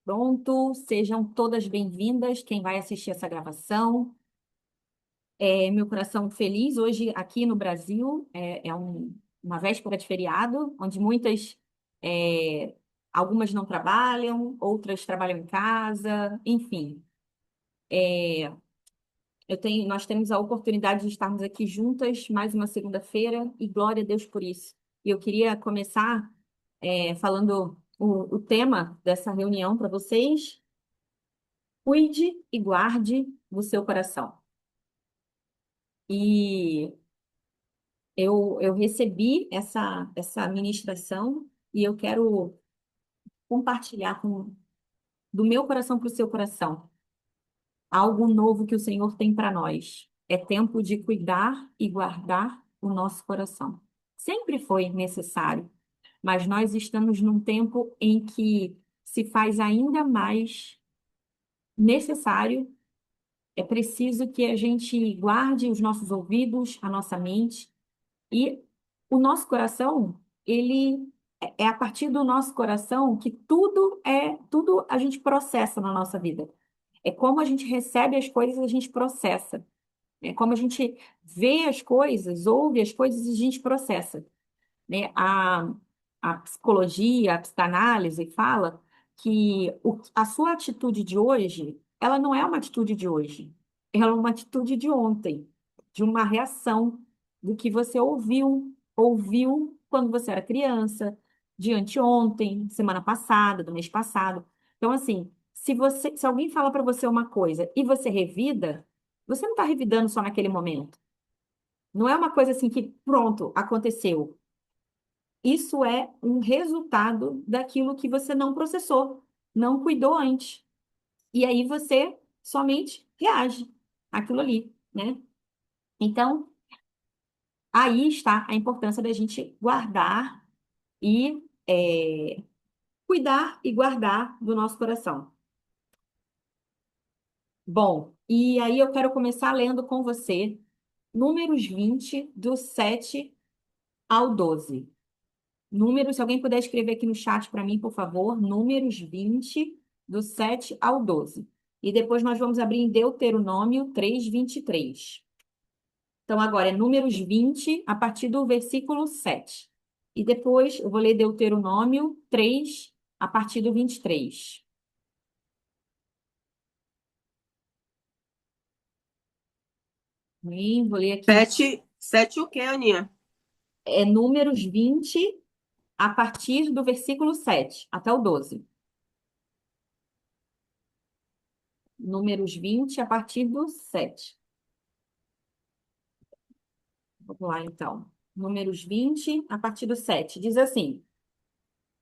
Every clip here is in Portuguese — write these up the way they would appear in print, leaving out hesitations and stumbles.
Pronto, sejam todas bem-vindas, quem vai assistir essa gravação. Meu coração feliz hoje aqui no Brasil, uma véspera de feriado, onde é, algumas não trabalham, outras trabalham em casa, enfim. Nós temos a oportunidade de estarmos aqui juntas mais uma segunda-feira e glória a Deus por isso. E eu queria começar, falando o tema dessa reunião para vocês. Cuide e guarde o seu coração. E eu recebi essa ministração e eu quero compartilhar do meu coração para o seu coração algo novo que o Senhor tem para nós. É tempo de cuidar e guardar o nosso coração. Sempre foi necessário, mas nós estamos num tempo em que se faz ainda mais necessário. É preciso que a gente guarde os nossos ouvidos, a nossa mente e o nosso coração, ele é a partir do nosso coração que tudo a gente processa na nossa vida. É como a gente recebe as coisas, a gente processa. É como a gente vê as coisas, ouve as coisas e a gente processa, né? A psicologia, a psicanálise fala que a sua atitude de hoje, ela não é uma atitude de hoje, ela é uma atitude de ontem, de uma reação do que você ouviu quando você era criança, de anteontem, semana passada, do mês passado. Então, assim, se alguém fala para você uma coisa e você revida, você não está revidando só naquele momento. Não é uma coisa assim que, pronto, aconteceu. Isso é um resultado daquilo que você não processou, não cuidou antes. E aí você somente reage àquilo ali, né? Então, aí está a importância da gente guardar e cuidar e guardar do nosso coração. Bom, e aí eu quero começar lendo com você Números 20, do 7 ao 12. Números, se alguém puder escrever aqui no chat para mim, por favor, Números 20 do 7 ao 12. E depois nós vamos abrir em Deuteronômio 3, 23. Então, agora é Números 20 a partir do versículo 7. E depois eu vou ler Deuteronômio 3, a partir do 23. Bem, vou ler aqui. Sete o quê, Aninha? É Números 20 a partir do versículo 7 até o 12. Números 20 a partir do 7. Vamos lá, então. Números 20 a partir do 7. Diz assim: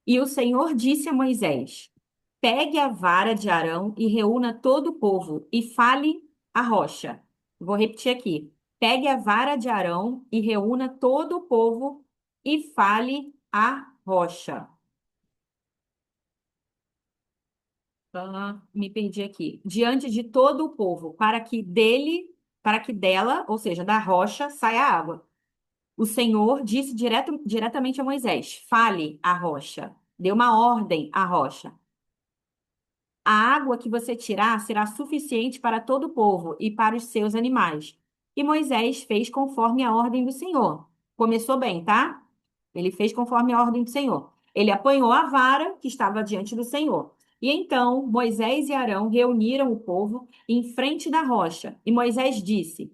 E o Senhor disse a Moisés: Pegue a vara de Arão e reúna todo o povo, e fale a rocha. Vou repetir aqui. Pegue a vara de Arão e reúna todo o povo, e fale a rocha. Me perdi aqui. Diante de todo o povo, para que dela, ou seja, da rocha, saia água. O Senhor disse diretamente a Moisés: Fale à rocha. Dê uma ordem à rocha. A água que você tirar será suficiente para todo o povo e para os seus animais. E Moisés fez conforme a ordem do Senhor. Começou bem, tá? Ele fez conforme a ordem do Senhor. Ele apanhou a vara que estava diante do Senhor. E então Moisés e Arão reuniram o povo em frente da rocha. E Moisés disse: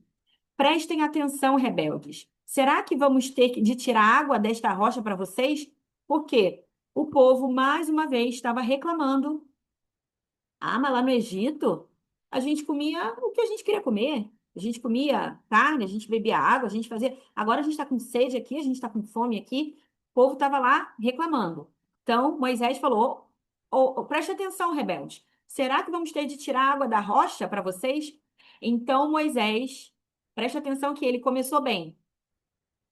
Prestem atenção, rebeldes. Será que vamos de tirar água desta rocha para vocês? Porque o povo, mais uma vez, estava reclamando. Ah, mas lá no Egito, a gente comia o que a gente queria comer. A gente comia carne, a gente bebia água, a gente fazia. Agora a gente está com sede aqui, a gente está com fome aqui. O povo estava lá reclamando. Então, Moisés falou: Preste atenção, rebeldes. Será que vamos ter de tirar água da rocha para vocês? Então, Moisés, preste atenção que ele começou bem.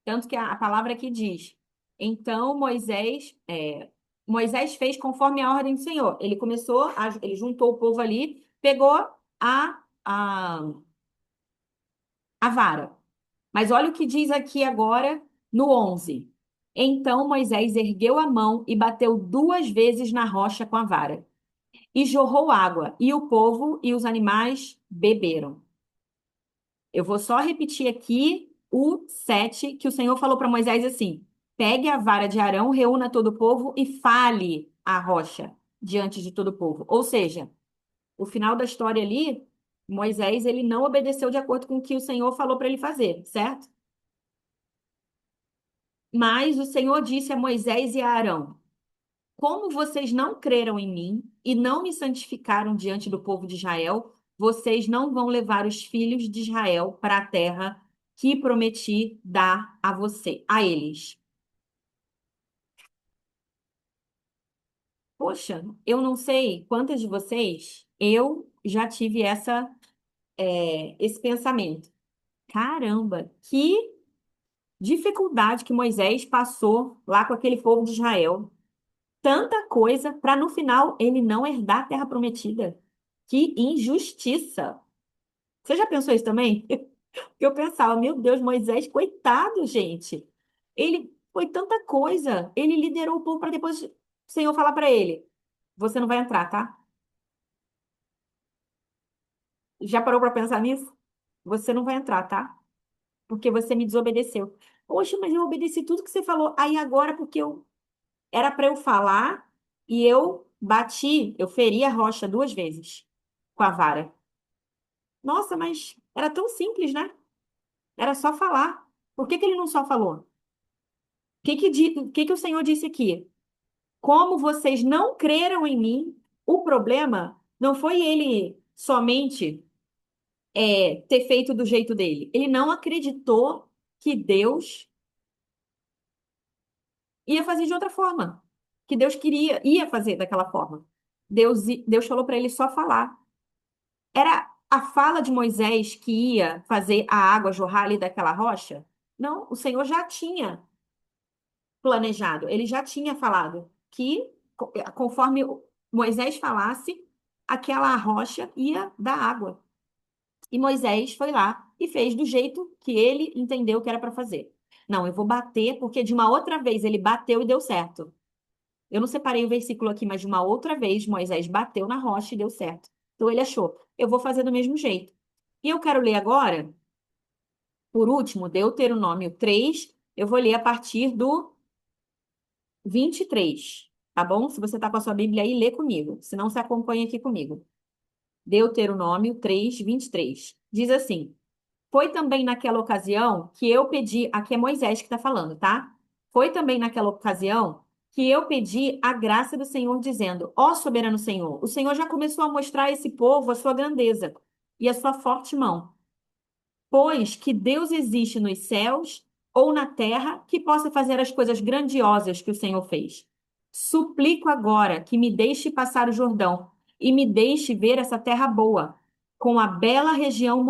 Tanto que a palavra aqui diz: Então Moisés fez conforme a ordem do Senhor. Ele juntou o povo ali, pegou a, a, a vara. Mas olha o que diz aqui agora no 11. Então Moisés ergueu a mão e bateu 2 vezes na rocha com a vara. e jorrou água, e o povo e os animais beberam. Eu vou só repetir aqui o 7 que o Senhor falou para Moisés assim: pegue a vara de Arão, reúna todo o povo e fale à rocha diante de todo o povo. Ou seja, o final da história ali, Moisés ele não obedeceu de acordo com o que o Senhor falou para ele fazer, certo? Mas o Senhor disse a Moisés e a Arão: como vocês não creram em mim e não me santificaram diante do povo de Israel, vocês não vão levar os filhos de Israel para a terra que prometi dar a você, a eles. Poxa, eu não sei quantas de vocês, eu já tive esse pensamento. Caramba, que dificuldade que Moisés passou lá com aquele povo de Israel. Tanta coisa para no final ele não herdar a terra prometida. Que injustiça! Você já pensou isso também? Eu pensava, meu Deus, Moisés, coitado, gente. Ele foi tanta coisa. Ele liderou o povo para depois o Senhor falar para ele: você não vai entrar, tá? Já parou para pensar nisso? Você não vai entrar, tá? Porque você me desobedeceu. Poxa, mas eu obedeci tudo que você falou. Aí agora, porque eu era para eu falar e eu bati, eu feri a rocha 2 vezes com a vara. Nossa, mas era tão simples, né? Era só falar. Por que que ele não só falou? O que que o Senhor disse aqui? Como vocês não creram em mim, o problema não foi ele somente ter feito do jeito dele. Ele não acreditou que Deus ia fazer de outra forma, que Deus ia fazer daquela forma. Deus falou para ele só falar. Era a fala de Moisés que ia fazer a água jorrar ali daquela rocha? Não, o Senhor já tinha planejado. Ele já tinha falado que, conforme Moisés falasse, aquela rocha ia dar água. E Moisés foi lá e fez do jeito que ele entendeu que era para fazer. Não, eu vou bater, porque de uma outra vez ele bateu e deu certo. Eu não separei o versículo aqui, mas de uma outra vez Moisés bateu na rocha e deu certo. Então ele achou, eu vou fazer do mesmo jeito. E eu quero ler agora, por último, Deuteronômio 3. Eu vou ler a partir do 23, tá bom? Se você está com a sua Bíblia aí, lê comigo. Se não, você acompanha aqui comigo. Deuteronômio 3, 23. Diz assim: foi também naquela ocasião que eu pedi, aqui é Moisés que está falando, tá? Foi também naquela ocasião que eu pedi a graça do Senhor, dizendo: ó soberano Senhor, o Senhor já começou a mostrar a esse povo a sua grandeza e a sua forte mão. Pois que Deus existe nos céus ou na terra que possa fazer as coisas grandiosas que o Senhor fez. Suplico agora que me deixe passar o Jordão e me deixe ver essa terra boa, com a bela região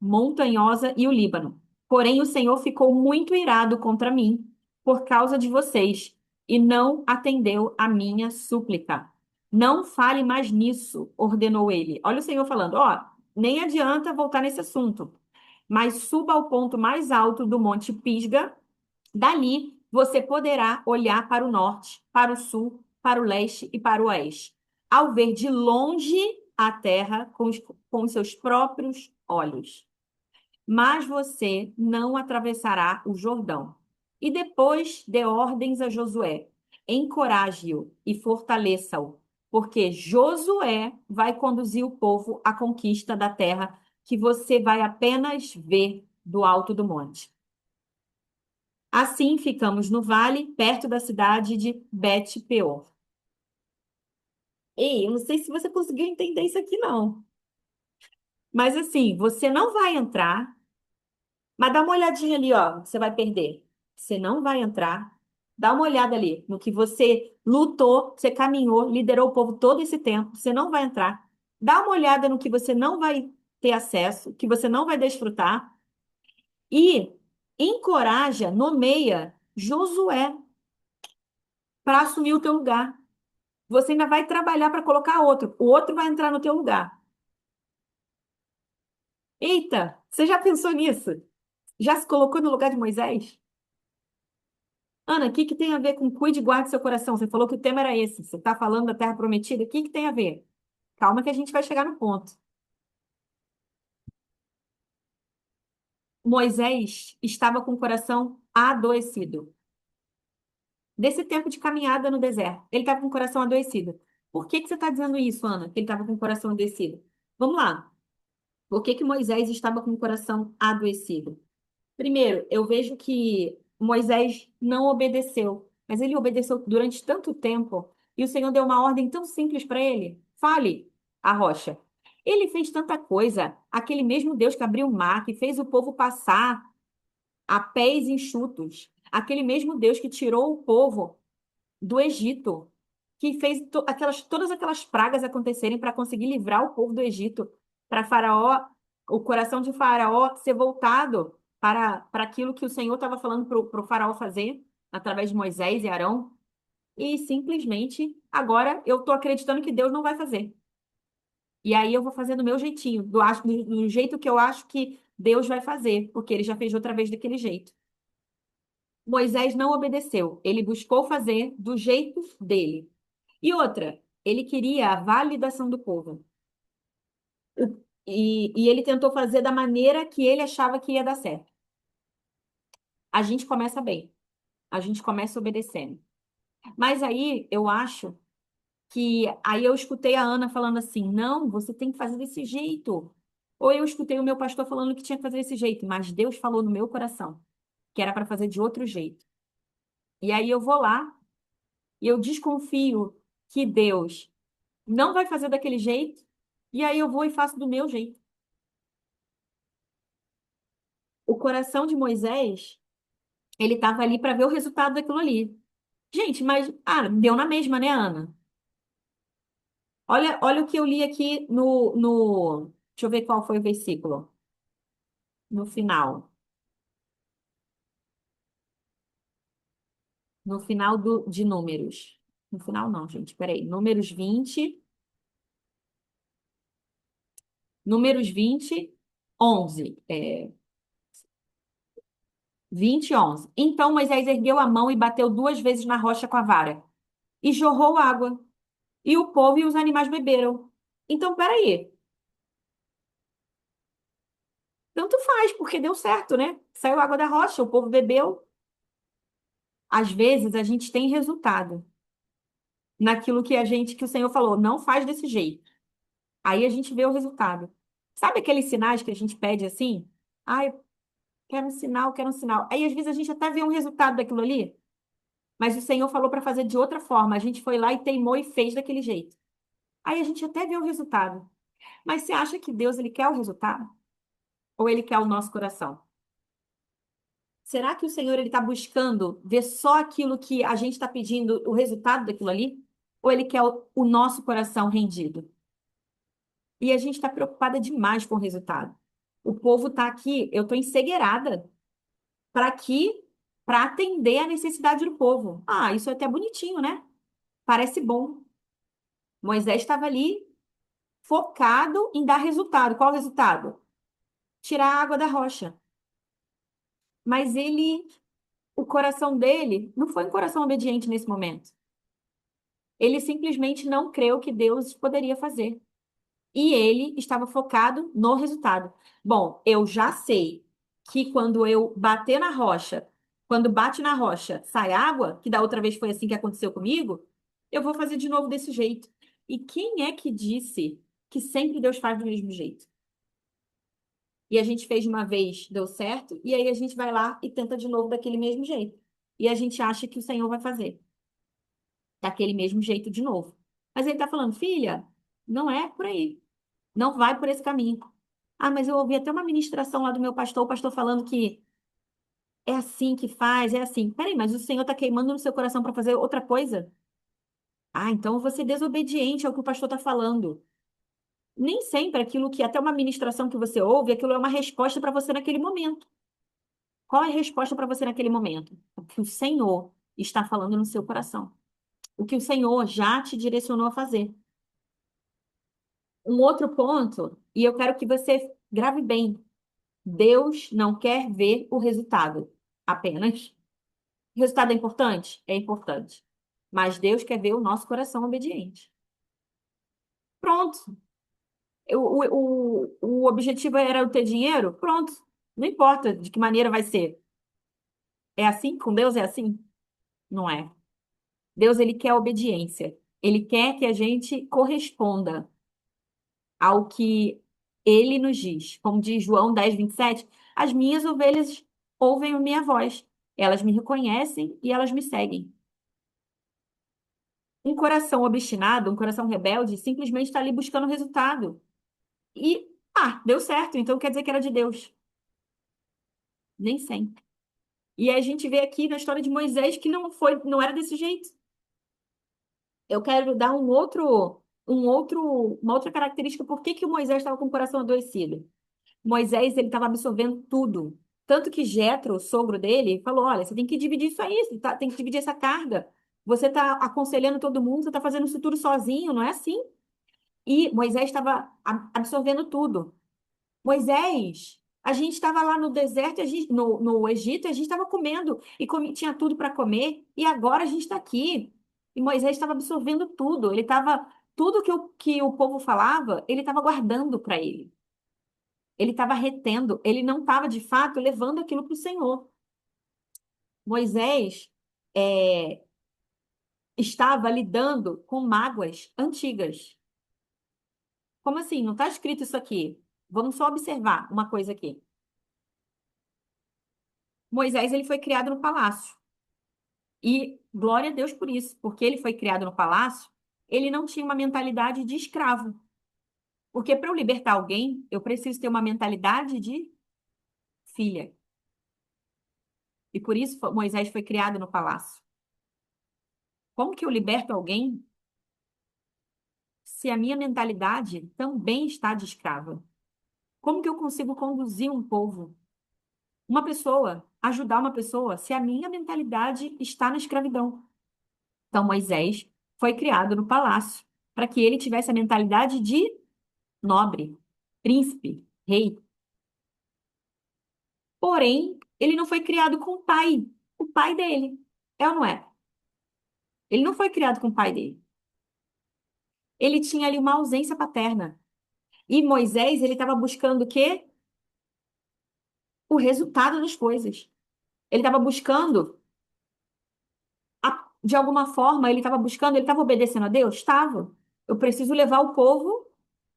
montanhosa e o Líbano. Porém, o Senhor ficou muito irado contra mim por causa de vocês e não atendeu a minha súplica. Não fale mais nisso, ordenou ele. Olha o Senhor falando, ó, nem adianta voltar nesse assunto, mas suba ao ponto mais alto do Monte Pisga. Dali você poderá olhar para o norte, para o sul, para o leste e para o oeste, ao ver de longe a terra com os seus próprios olhos. Mas você não atravessará o Jordão. E depois dê ordens a Josué: encoraje-o e fortaleça-o, porque Josué vai conduzir o povo à conquista da terra que você vai apenas ver do alto do monte. Assim ficamos no vale, perto da cidade de Bet-peor. Ei, eu não sei se você conseguiu entender isso aqui, não. Mas assim, você não vai entrar. Mas dá uma olhadinha ali, ó, você vai perder. Você não vai entrar. Dá uma olhada ali no que você lutou, você caminhou, liderou o povo todo esse tempo. Você não vai entrar. Dá uma olhada no que você não vai ter acesso, que você não vai desfrutar. E encoraja, nomeia Josué para assumir o teu lugar. Você ainda vai trabalhar para colocar outro. O outro vai entrar no teu lugar. Eita, você já pensou nisso? Já se colocou no lugar de Moisés? Ana, o que que tem a ver com cuide e guarde seu coração? Você falou que o tema era esse. Você está falando da Terra Prometida. O que que tem a ver? Calma que a gente vai chegar no ponto. Moisés estava com o coração adoecido. Desse tempo de caminhada no deserto, ele estava com o coração adoecido. Por que que você está dizendo isso, Ana? Que ele estava com o coração adoecido? Vamos lá. Por que que Moisés estava com o coração adoecido? Primeiro, eu vejo que Moisés não obedeceu, mas ele obedeceu durante tanto tempo e o Senhor deu uma ordem tão simples para ele: fale a rocha. Ele fez tanta coisa, aquele mesmo Deus que abriu o mar, que fez o povo passar a pés enxutos, aquele mesmo Deus que tirou o povo do Egito, que fez todas aquelas pragas acontecerem para conseguir livrar o povo do Egito, para Faraó, o coração de Faraó ser voltado para aquilo que o Senhor estava falando para o Faraó fazer, através de Moisés e Arão, e simplesmente agora eu estou acreditando que Deus não vai fazer. E aí eu vou fazer do meu jeitinho, do jeito que eu acho que Deus vai fazer, porque ele já fez outra vez daquele jeito. Moisés não obedeceu, ele buscou fazer do jeito dele. E outra, ele queria a validação do povo. E ele tentou fazer da maneira que ele achava que ia dar certo. A gente começa bem, a gente começa obedecendo. Mas aí eu acho que. Aí eu escutei a Ana falando assim: não, você tem que fazer desse jeito. Ou eu escutei o meu pastor falando que tinha que fazer desse jeito, mas Deus falou no meu coração que era para fazer de outro jeito. E aí eu vou lá e eu desconfio que Deus não vai fazer daquele jeito, e aí eu vou e faço do meu jeito. O coração de Moisés, ele estava ali para ver o resultado daquilo ali. Gente, mas deu na mesma, né, Ana? Olha o que eu li aqui deixa eu ver qual foi o versículo. No final. No final de Números. No final não, gente, peraí. Números 20, 11. 20, 11. Então Moisés ergueu a mão e bateu 2 vezes na rocha com a vara. E jorrou água. E o povo e os animais beberam. Então, peraí. Tanto faz, porque deu certo, né? Saiu água da rocha, o povo bebeu. Às vezes a gente tem resultado naquilo que o Senhor falou, não faz desse jeito. Aí a gente vê o resultado. Sabe aqueles sinais que a gente pede assim? Ai, quero um sinal, quero um sinal. Aí às vezes a gente até vê um resultado daquilo ali, mas o Senhor falou para fazer de outra forma. A gente foi lá e teimou e fez daquele jeito. Aí a gente até vê o resultado. Mas você acha que Deus ele quer o resultado? Ou ele quer o nosso coração? Será que o Senhor ele está buscando ver só aquilo que a gente está pedindo, o resultado daquilo ali? Ou ele quer o nosso coração rendido? E a gente está preocupada demais com o resultado. O povo está aqui, eu estou encegueirada para aqui, para atender a necessidade do povo. Ah, isso é até bonitinho, né? Parece bom. Moisés estava ali focado em dar resultado. Qual o resultado? Tirar a água da rocha. Mas o coração dele não foi um coração obediente nesse momento. Ele simplesmente não creu que Deus poderia fazer. E ele estava focado no resultado. Bom, eu já sei que quando eu bater na rocha, quando bate na rocha, sai água, que da outra vez foi assim que aconteceu comigo, eu vou fazer de novo desse jeito. E quem é que disse que sempre Deus faz do mesmo jeito? E a gente fez de uma vez, deu certo, e aí a gente vai lá e tenta de novo daquele mesmo jeito. E a gente acha que o Senhor vai fazer daquele mesmo jeito de novo. Mas ele está falando, filha, não é por aí. Não vai por esse caminho. Ah, mas eu ouvi até uma ministração lá do meu pastor, o pastor falando que é assim que faz, é assim. Peraí, mas o Senhor está queimando no seu coração para fazer outra coisa? Ah, então eu vou ser desobediente ao que o pastor está falando. Nem sempre aquilo que, até uma ministração que você ouve, aquilo é uma resposta para você naquele momento. Qual é a resposta para você naquele momento? O que o Senhor está falando no seu coração. O que o Senhor já te direcionou a fazer. Um outro ponto, e eu quero que você grave bem. Deus não quer ver o resultado, apenas. Resultado é importante? É importante. Mas Deus quer ver o nosso coração obediente. Pronto. O objetivo era o ter dinheiro? Pronto. Não importa de que maneira vai ser. É assim? Com Deus é assim? Não é. Deus, ele quer obediência. Ele quer que a gente corresponda ao que ele nos diz. Como diz João 10:27, as minhas ovelhas ouvem a minha voz. Elas me reconhecem e elas me seguem. Um coração obstinado, um coração rebelde, simplesmente está ali buscando resultado. E, deu certo, então quer dizer que era de Deus. Nem sempre. E a gente vê aqui na história de Moisés que não foi, não era desse jeito. Eu quero dar uma outra característica. Por que que o Moisés estava com o coração adoecido? Moisés, ele estava absorvendo tudo. Tanto que Jetro, o sogro dele, falou: Olha, você tem que dividir isso aí, tem que dividir essa carga. Você está aconselhando todo mundo, você está fazendo isso tudo sozinho, não é assim? E Moisés estava absorvendo tudo. Moisés, a gente estava lá no deserto, no Egito, e a gente estava comendo, e tinha tudo para comer, e agora a gente está aqui. E Moisés estava absorvendo tudo, tudo que o povo falava, ele estava guardando para ele. Ele estava retendo, ele não estava, de fato, levando aquilo para o Senhor. Moisés é, estava lidando com mágoas antigas. Como assim? Não está escrito isso aqui. Vamos só observar uma coisa aqui. Moisés, ele foi criado no palácio. E glória a Deus por isso, porque ele foi criado no palácio, ele não tinha uma mentalidade de escravo. Porque para eu libertar alguém, eu preciso ter uma mentalidade de filha. E por isso Moisés foi criado no palácio. Como que eu liberto alguém se a minha mentalidade também está de escrava? Como que eu consigo conduzir um povo, uma pessoa, ajudar uma pessoa, se a minha mentalidade está na escravidão? Então, Moisés foi criado no palácio para que ele tivesse a mentalidade de nobre, príncipe, rei. Porém, ele não foi criado com o pai dele. É ou não é? Ele não foi criado com o pai dele. Ele tinha ali uma ausência paterna. E Moisés, ele estava buscando o quê? O resultado das coisas. Ele estava buscando, de alguma forma, ele estava obedecendo a Deus? Estava. Eu preciso levar o povo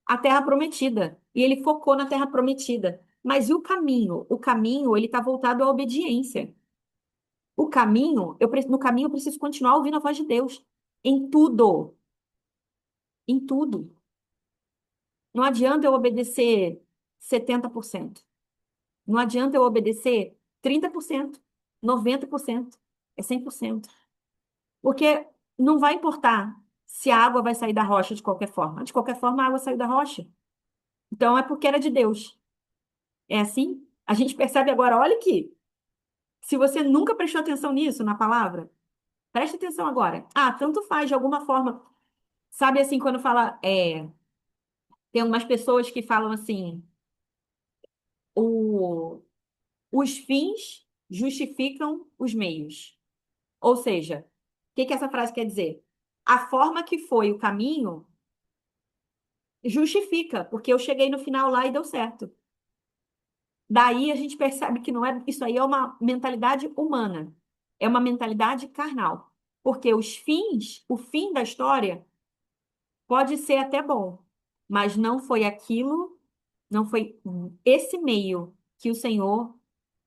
à terra prometida. E ele focou na terra prometida. Mas e o caminho? O caminho, ele está voltado à obediência. No caminho eu preciso continuar ouvindo a voz de Deus. Em tudo. Em tudo. Não adianta eu obedecer 70%. Não adianta eu obedecer 30%, 90%. É 100%. Porque não vai importar se a água vai sair da rocha de qualquer forma. De qualquer forma, a água saiu da rocha. Então é porque era de Deus. É assim? A gente percebe agora, olha aqui. Se você nunca prestou atenção nisso na palavra, preste atenção agora. Tanto faz de alguma forma. Sabe assim, quando fala, tem umas pessoas que falam assim, o, os fins justificam os meios. Ou seja, o que que essa frase quer dizer? A forma que foi o caminho justifica, porque eu cheguei no final lá e deu certo. Daí a gente percebe que não é, isso aí é uma mentalidade humana, é uma mentalidade carnal. Porque o fim da história pode ser até bom, mas não foi aquilo, não foi esse meio que o Senhor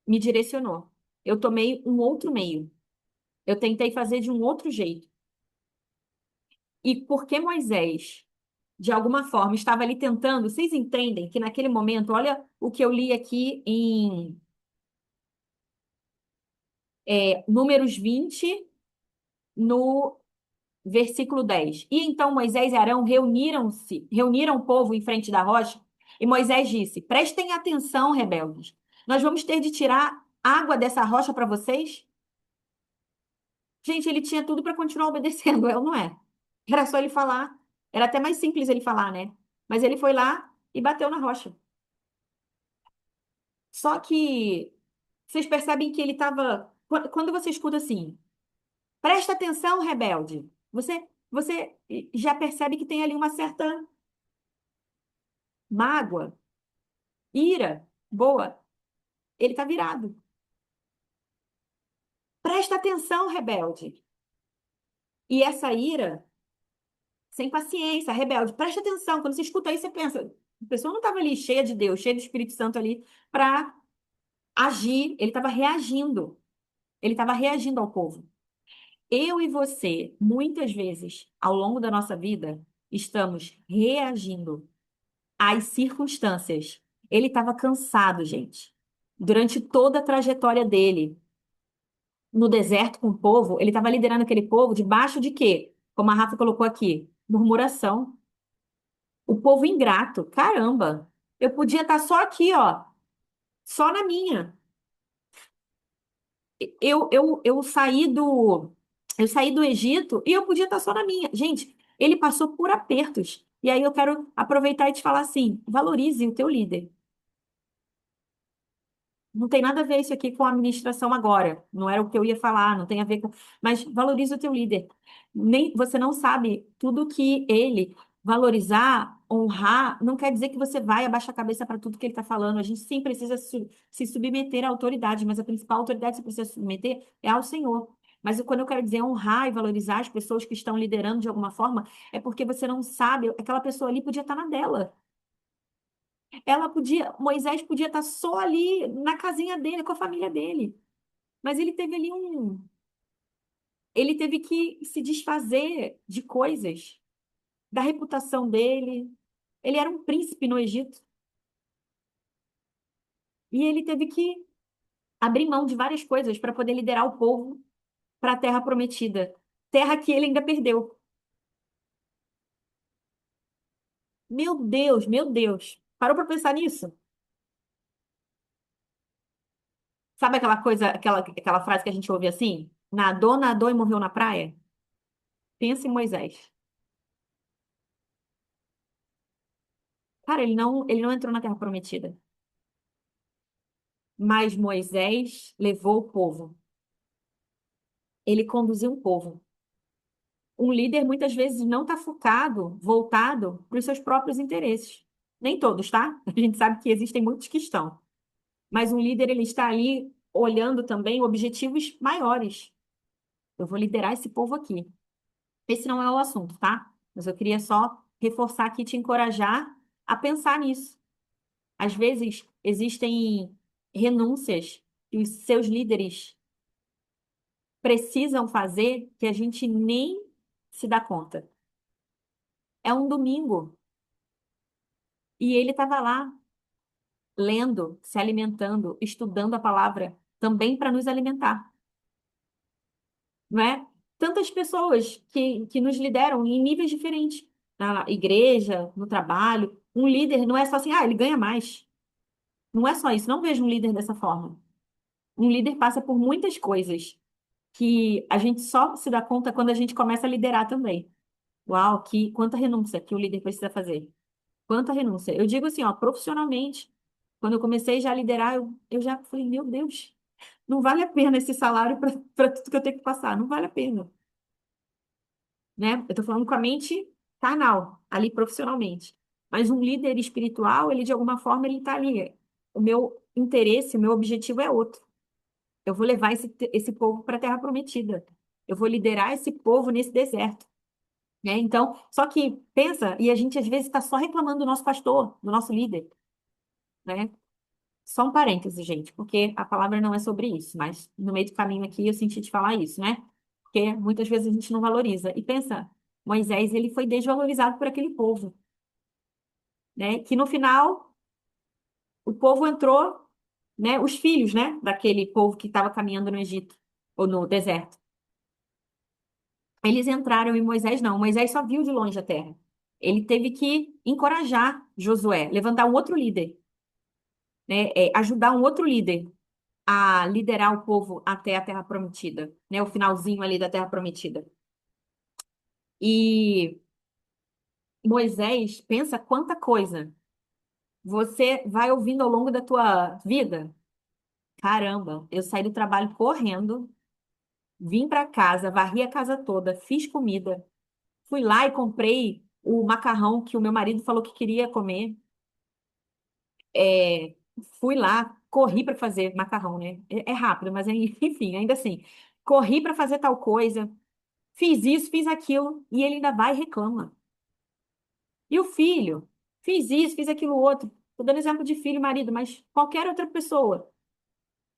me direcionou. Eu tomei um outro meio. Eu tentei fazer de um outro jeito. E porque Moisés, de alguma forma, estava ali tentando, vocês entendem que naquele momento, olha o que eu li aqui em Números 20, no versículo 10. E então Moisés e Arão reuniram o povo em frente da rocha, e Moisés disse: Prestem atenção, rebeldes. Nós vamos ter de tirar água dessa rocha para vocês? Gente, ele tinha tudo para continuar obedecendo, é ou não é? Era só ele falar. Era até mais simples ele falar, né? Mas ele foi lá e bateu na rocha. Só que vocês percebem que ele estava. Quando você escuta assim, presta atenção, rebelde, você já percebe que tem ali uma certa mágoa, ira, boa. Ele está virado. Presta atenção, rebelde. E essa ira, sem paciência, rebelde, presta atenção. Quando você escuta isso, você pensa, a pessoa não estava ali cheia de Deus, cheia do Espírito Santo ali para agir, ele estava reagindo. Ele estava reagindo ao povo. Eu e você, muitas vezes, ao longo da nossa vida, estamos reagindo às circunstâncias. Ele estava cansado, gente. Durante toda a trajetória dele no deserto com o povo, ele estava liderando aquele povo debaixo de quê? Como a Rafa colocou aqui, murmuração. O povo ingrato, caramba. Eu podia estar só aqui, ó, só na minha. Eu saí do Egito e eu podia estar só na minha. Gente, ele passou por apertos. E aí eu quero aproveitar e te falar assim, valorize o teu líder. Não tem nada a ver isso aqui com a administração agora. Não era o que eu ia falar, não tem a ver com. Mas valorize o teu líder. Nem, você não sabe tudo que ele valorizar, honrar, não quer dizer que você vai abaixar a cabeça para tudo que ele está falando. A gente sim precisa se submeter à autoridade, mas a principal autoridade que você precisa submeter é ao Senhor. Mas quando eu quero dizer honrar e valorizar as pessoas que estão liderando de alguma forma, é porque você não sabe, aquela pessoa ali podia estar na dela. Moisés podia estar só ali na casinha dele, com a família dele. Mas ele teve que se desfazer de coisas, da reputação dele. Ele era um príncipe no Egito e ele teve que abrir mão de várias coisas para poder liderar o povo para a terra prometida, terra que ele ainda perdeu. Meu Deus, meu Deus. Parou para pensar nisso? Sabe aquela coisa, aquela frase que a gente ouve assim? Nadou, nadou e morreu na praia? Pensa em Moisés. Cara, ele não entrou na Terra Prometida. Mas Moisés levou o povo. Ele conduziu um povo. Um líder muitas vezes não está focado, voltado para os seus próprios interesses. Nem todos, tá? A gente sabe que existem muitos que estão. Mas um líder, ele está ali olhando também objetivos maiores. Eu vou liderar esse povo aqui. Esse não é o assunto, tá? Mas eu queria só reforçar aqui, te encorajar a pensar nisso. Às vezes, existem renúncias que os seus líderes precisam fazer que a gente nem se dá conta. É um domingo e ele estava lá lendo, se alimentando, estudando a palavra, também para nos alimentar, não é? Tantas pessoas que nos lideram em níveis diferentes, na igreja, no trabalho. Um líder não é só assim, ele ganha mais. Não é só isso, não vejo um líder dessa forma. Um líder passa por muitas coisas que a gente só se dá conta quando a gente começa a liderar também. Uau, quanta renúncia que o líder precisa fazer. Quanta renúncia. Eu digo assim, ó, profissionalmente, quando eu comecei já a liderar, eu já falei, meu Deus, não vale a pena esse salário para tudo que eu tenho que passar, não vale a pena, né? Eu tô falando com a mente carnal, ali profissionalmente. Mas um líder espiritual, ele de alguma forma, ele tá ali. O meu interesse, o meu objetivo é outro. Eu vou levar esse povo para a Terra Prometida. Eu vou liderar esse povo nesse deserto. Né? Então, só que pensa, e a gente às vezes está só reclamando do nosso pastor, do nosso líder, né? Só um parêntese, gente, porque a palavra não é sobre isso, mas no meio do caminho aqui eu senti de falar isso, né? Porque muitas vezes a gente não valoriza. E pensa, Moisés, ele foi desvalorizado por aquele povo, né? Que no final o povo entrou, né? Os filhos, né? Daquele povo que estava caminhando no Egito ou no deserto. Eles entraram e Moisés não. Moisés só viu de longe a terra. Ele teve que encorajar Josué, levantar um outro líder, né? Ajudar um outro líder a liderar o povo até a Terra Prometida, né? O finalzinho ali da Terra Prometida. E Moisés, pensa quanta coisa você vai ouvindo ao longo da tua vida. Caramba, eu saí do trabalho correndo, vim para casa, varri a casa toda, fiz comida, fui lá e comprei o macarrão que o meu marido falou que queria comer. É, fui lá, corri para fazer macarrão, né? É rápido, mas enfim, ainda assim, corri para fazer tal coisa, fiz isso, fiz aquilo, e ele ainda vai e reclama. E o filho, fiz isso, fiz aquilo outro. Tô dando exemplo de filho e marido, mas qualquer outra pessoa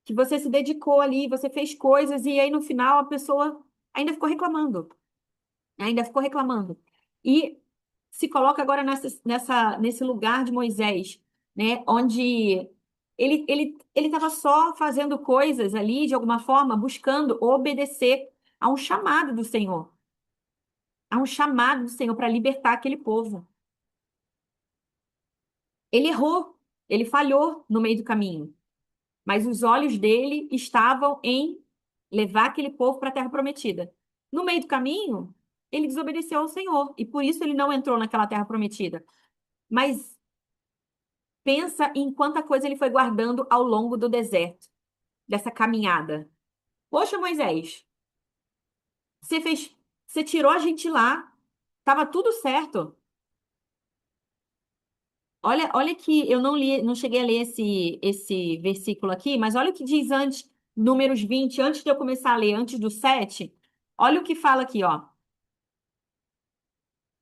que você se dedicou ali, você fez coisas e aí no final a pessoa ainda ficou reclamando, ainda ficou reclamando. E se coloca agora nesse lugar de Moisés, né, onde ele estava só fazendo coisas ali, de alguma forma, buscando obedecer a um chamado do Senhor, a um chamado do Senhor para libertar aquele povo. Ele errou, ele falhou no meio do caminho, mas os olhos dele estavam em levar aquele povo para a terra prometida. No meio do caminho, ele desobedeceu ao Senhor e por isso ele não entrou naquela terra prometida. Mas pensa em quanta coisa ele foi guardando ao longo do deserto, dessa caminhada. Poxa, Moisés, você fez, você tirou a gente lá, estava tudo certo. Olha que eu não li, não cheguei a ler esse versículo aqui, mas olha o que diz antes, Números 20, antes de eu começar a ler, antes do 7. Olha o que fala aqui, ó.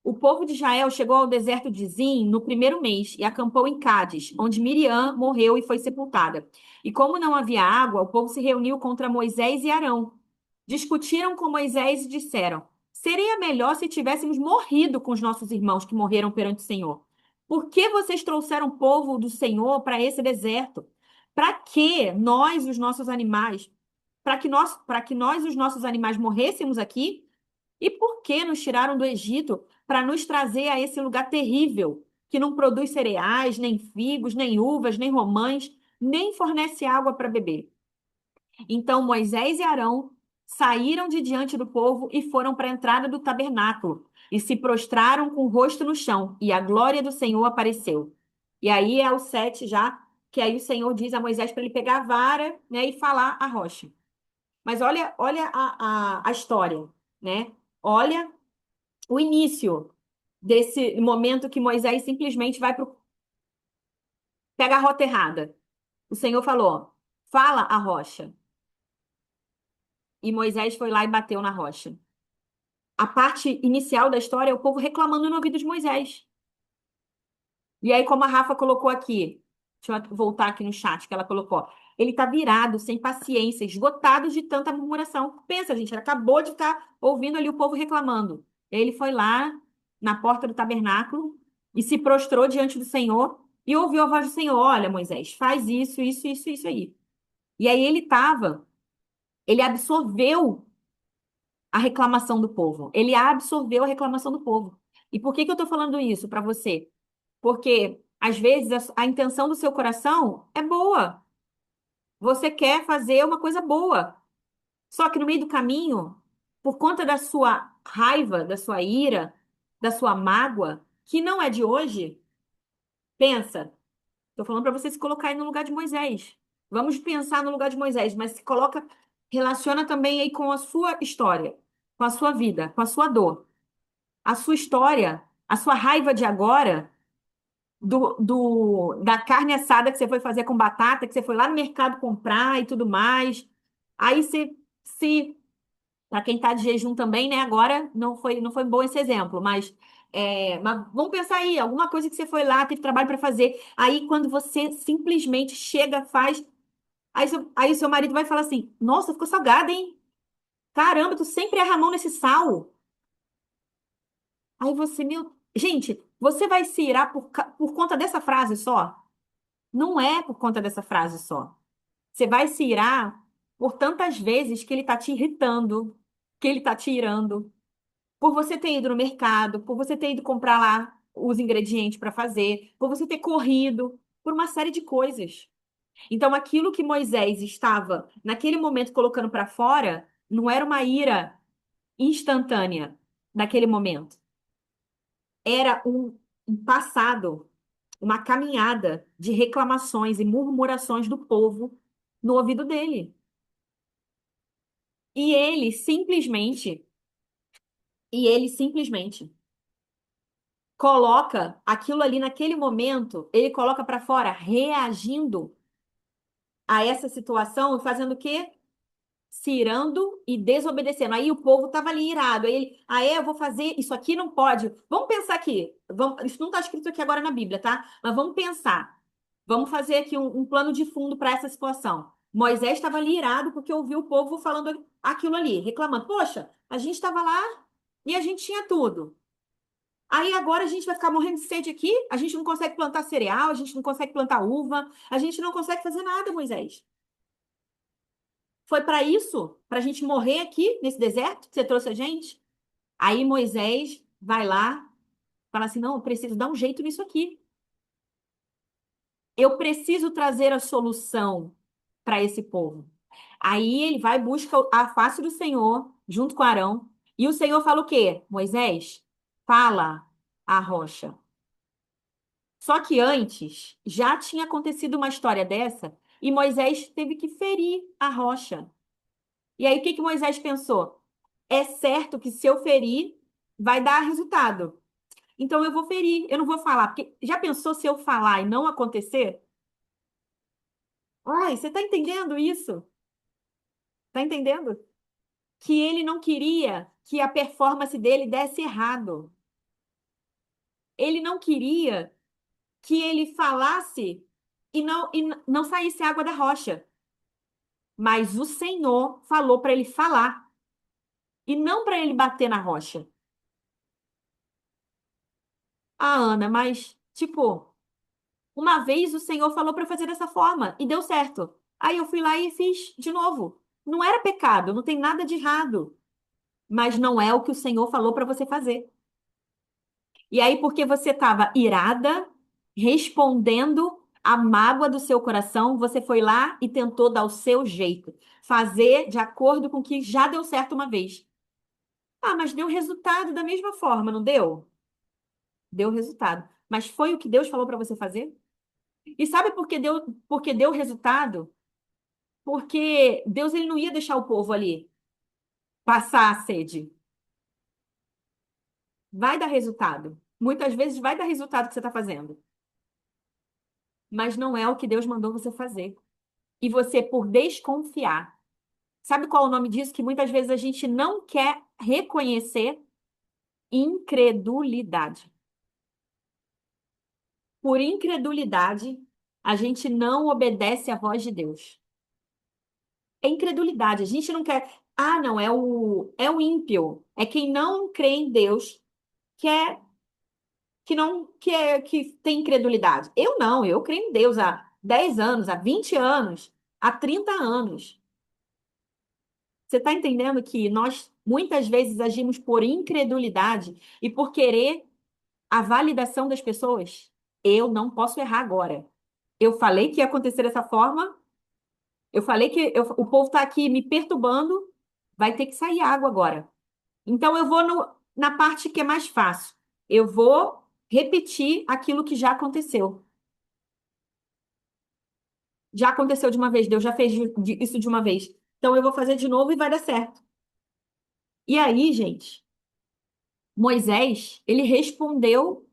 O povo de Israel chegou ao deserto de Zin no primeiro mês e acampou em Cádiz, onde Miriam morreu e foi sepultada. E como não havia água, o povo se reuniu contra Moisés e Arão. Discutiram com Moisés e disseram: Seria melhor se tivéssemos morrido com os nossos irmãos que morreram perante o Senhor. Por que vocês trouxeram o povo do Senhor para esse deserto? Para que nós, os nossos animais, para que nós, os nossos animais, morrêssemos aqui? E por que nos tiraram do Egito para nos trazer a esse lugar terrível, que não produz cereais, nem figos, nem uvas, nem romães, nem fornece água para beber? Então Moisés e Arão saíram de diante do povo e foram para a entrada do tabernáculo e se prostraram com o rosto no chão, e a glória do Senhor apareceu. E aí é o 7 já, que aí o Senhor diz a Moisés para ele pegar a vara, né, e falar a rocha. Mas olha a história, né? Olha o início desse momento que Moisés simplesmente pega a rota errada. O Senhor falou: fala a rocha. E Moisés foi lá e bateu na rocha. A parte inicial da história é o povo reclamando no ouvido de Moisés. E aí, como a Rafa colocou aqui, deixa eu voltar aqui no chat que ela colocou. Ele tá virado, sem paciência, esgotado de tanta murmuração. Pensa, gente, ele acabou de ficar ouvindo ali o povo reclamando. Ele foi lá na porta do tabernáculo e se prostrou diante do Senhor e ouviu a voz do Senhor: Olha, Moisés, faz isso, isso, isso, isso aí. E aí ele absorveu a reclamação do povo. Ele absorveu a reclamação do povo. E por que que eu estou falando isso para você? Porque, às vezes, a intenção do seu coração é boa. Você quer fazer uma coisa boa. Só que no meio do caminho, por conta da sua raiva, da sua ira, da sua mágoa, que não é de hoje, pensa. Estou falando para você se colocar aí no lugar de Moisés. Vamos pensar no lugar de Moisés, mas se coloca, relaciona também aí com a sua história, com a sua vida, com a sua dor. A sua história, a sua raiva de agora da carne assada que você foi fazer com batata, que você foi lá no mercado comprar e tudo mais. Aí se para quem está de jejum também, né? Agora não foi bom esse exemplo, mas vamos pensar aí, alguma coisa que você foi lá, teve trabalho para fazer. Aí quando você simplesmente chega, faz, aí seu marido vai falar assim: Nossa, ficou salgada, hein? Caramba, tu sempre erra a mão nesse sal. Aí você, meu. Gente, você vai se irar por conta dessa frase só? Não é por conta dessa frase só. Você vai se irar por tantas vezes que ele está te irritando, que ele está te irando, por você ter ido no mercado, por você ter ido comprar lá os ingredientes para fazer, por você ter corrido, por uma série de coisas. Então, aquilo que Moisés estava, naquele momento, colocando para fora, não era uma ira instantânea naquele momento. Era um passado, uma caminhada de reclamações e murmurações do povo no ouvido dele. E ele simplesmente, e ele simplesmente coloca aquilo ali naquele momento, ele coloca para fora, reagindo a essa situação, fazendo o quê? Se irando e desobedecendo. Aí o povo estava ali irado. Aí ele, eu vou fazer, isso aqui não pode. Vamos pensar aqui. Isso não está escrito aqui agora na Bíblia, tá? Mas vamos pensar. Vamos fazer aqui um plano de fundo para essa situação. Moisés estava ali irado porque ouviu o povo falando aquilo ali, reclamando. Poxa, a gente estava lá e a gente tinha tudo. Aí agora a gente vai ficar morrendo de sede aqui? A gente não consegue plantar cereal, a gente não consegue plantar uva, a gente não consegue fazer nada, Moisés. Foi para isso? Para a gente morrer aqui nesse deserto que você trouxe a gente? Aí Moisés vai lá, fala assim: não, eu preciso dar um jeito nisso aqui. Eu preciso trazer a solução para esse povo. Aí ele vai e busca a face do Senhor junto com Arão. E o Senhor fala o quê? Moisés, fala a rocha. Só que antes já tinha acontecido uma história dessa e Moisés teve que ferir a rocha. E aí o que que Moisés pensou? É certo que se eu ferir, vai dar resultado. Então eu vou ferir, eu não vou falar, porque já pensou se eu falar e não acontecer? Ai, você está entendendo isso? Tá entendendo? Que ele não queria que a performance dele desse errado. Ele não queria que ele falasse e não saísse água da rocha. Mas o Senhor falou para ele falar e não para ele bater na rocha. Ah, Ana, mas tipo, uma vez o Senhor falou para fazer dessa forma e deu certo. Aí eu fui lá e fiz de novo. Não era pecado, não tem nada de errado, mas não é o que o Senhor falou para você fazer. E aí, porque você estava irada, respondendo à mágoa do seu coração, você foi lá e tentou dar o seu jeito, fazer de acordo com o que já deu certo uma vez. Ah, mas deu resultado da mesma forma, não deu? Deu resultado. Mas foi o que Deus falou para você fazer? E sabe por que deu resultado? Porque Deus ele não ia deixar o povo ali passar a sede. Vai dar resultado. Muitas vezes vai dar resultado que você está fazendo, mas não é o que Deus mandou você fazer. E você, por desconfiar, sabe qual é o nome disso? Que muitas vezes a gente não quer reconhecer incredulidade. Por incredulidade, a gente não obedece à voz de Deus. É incredulidade. A gente não quer. Ah, não, é o ímpio. É quem não crê em Deus que é que não que tem incredulidade. Eu não, eu creio em Deus há 10 anos, há 20 anos, há 30 anos. Você está entendendo que nós muitas vezes agimos por incredulidade e por querer a validação das pessoas? Eu não posso errar agora. Eu falei que ia acontecer dessa forma, eu falei que o povo está aqui me perturbando, vai ter que sair água agora. Então eu vou na parte que é mais fácil. Eu vou repetir aquilo que já aconteceu. Já aconteceu de uma vez, Deus já fez isso de uma vez. Então eu vou fazer de novo e vai dar certo. E aí, gente, Moisés, ele respondeu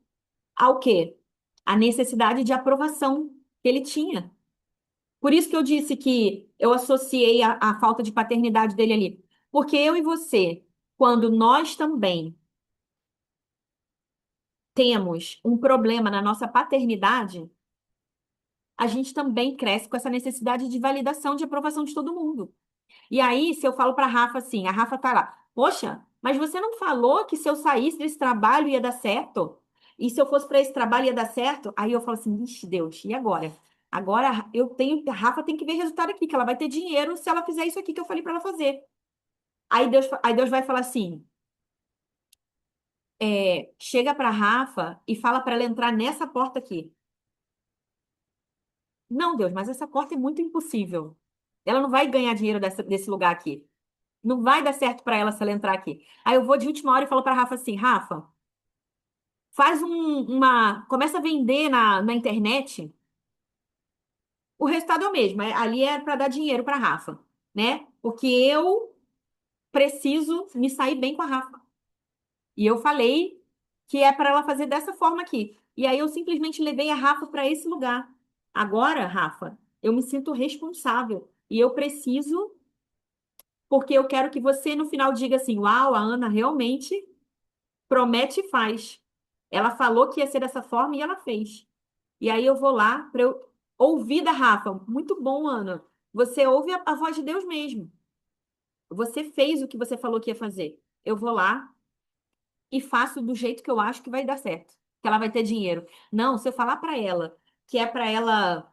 ao quê? A necessidade de aprovação que ele tinha. Por isso que eu disse que eu associei a falta de paternidade dele ali. Porque eu e você, quando nós também temos um problema na nossa paternidade, a gente também cresce com essa necessidade de validação, de aprovação de todo mundo. E aí, se eu falo para a Rafa assim, a Rafa tá lá, poxa, mas você não falou que se eu saísse desse trabalho ia dar certo? E se eu fosse para esse trabalho ia dar certo? Aí eu falo assim, ixi, Deus, e agora? Agora a Rafa tem que ver resultado aqui, que ela vai ter dinheiro se ela fizer isso aqui que eu falei para ela fazer. Aí Deus vai falar assim, chega para a Rafa e fala para ela entrar nessa porta aqui. Não, Deus, mas essa porta é muito impossível. Ela não vai ganhar dinheiro desse lugar aqui. Não vai dar certo para ela se ela entrar aqui. Aí eu vou de última hora e falo para Rafa assim, Rafa, começa a vender na internet o resultado é o mesmo. Ali é para dar dinheiro para Rafa, né? Porque eu preciso me sair bem com a Rafa. E eu falei que é para ela fazer dessa forma aqui. E aí eu simplesmente levei a Rafa para esse lugar. Agora, Rafa, eu me sinto responsável e eu preciso, porque eu quero que você no final diga assim: uau, a Ana realmente promete e faz. Ela falou que ia ser dessa forma e ela fez. E aí eu vou lá para eu ouvir da Rafa. Muito bom, Ana. Você ouve a voz de Deus mesmo. Você fez o que você falou que ia fazer. Eu vou lá e faço do jeito que eu acho que vai dar certo, que ela vai ter dinheiro. Não, se eu falar para ela que é para ela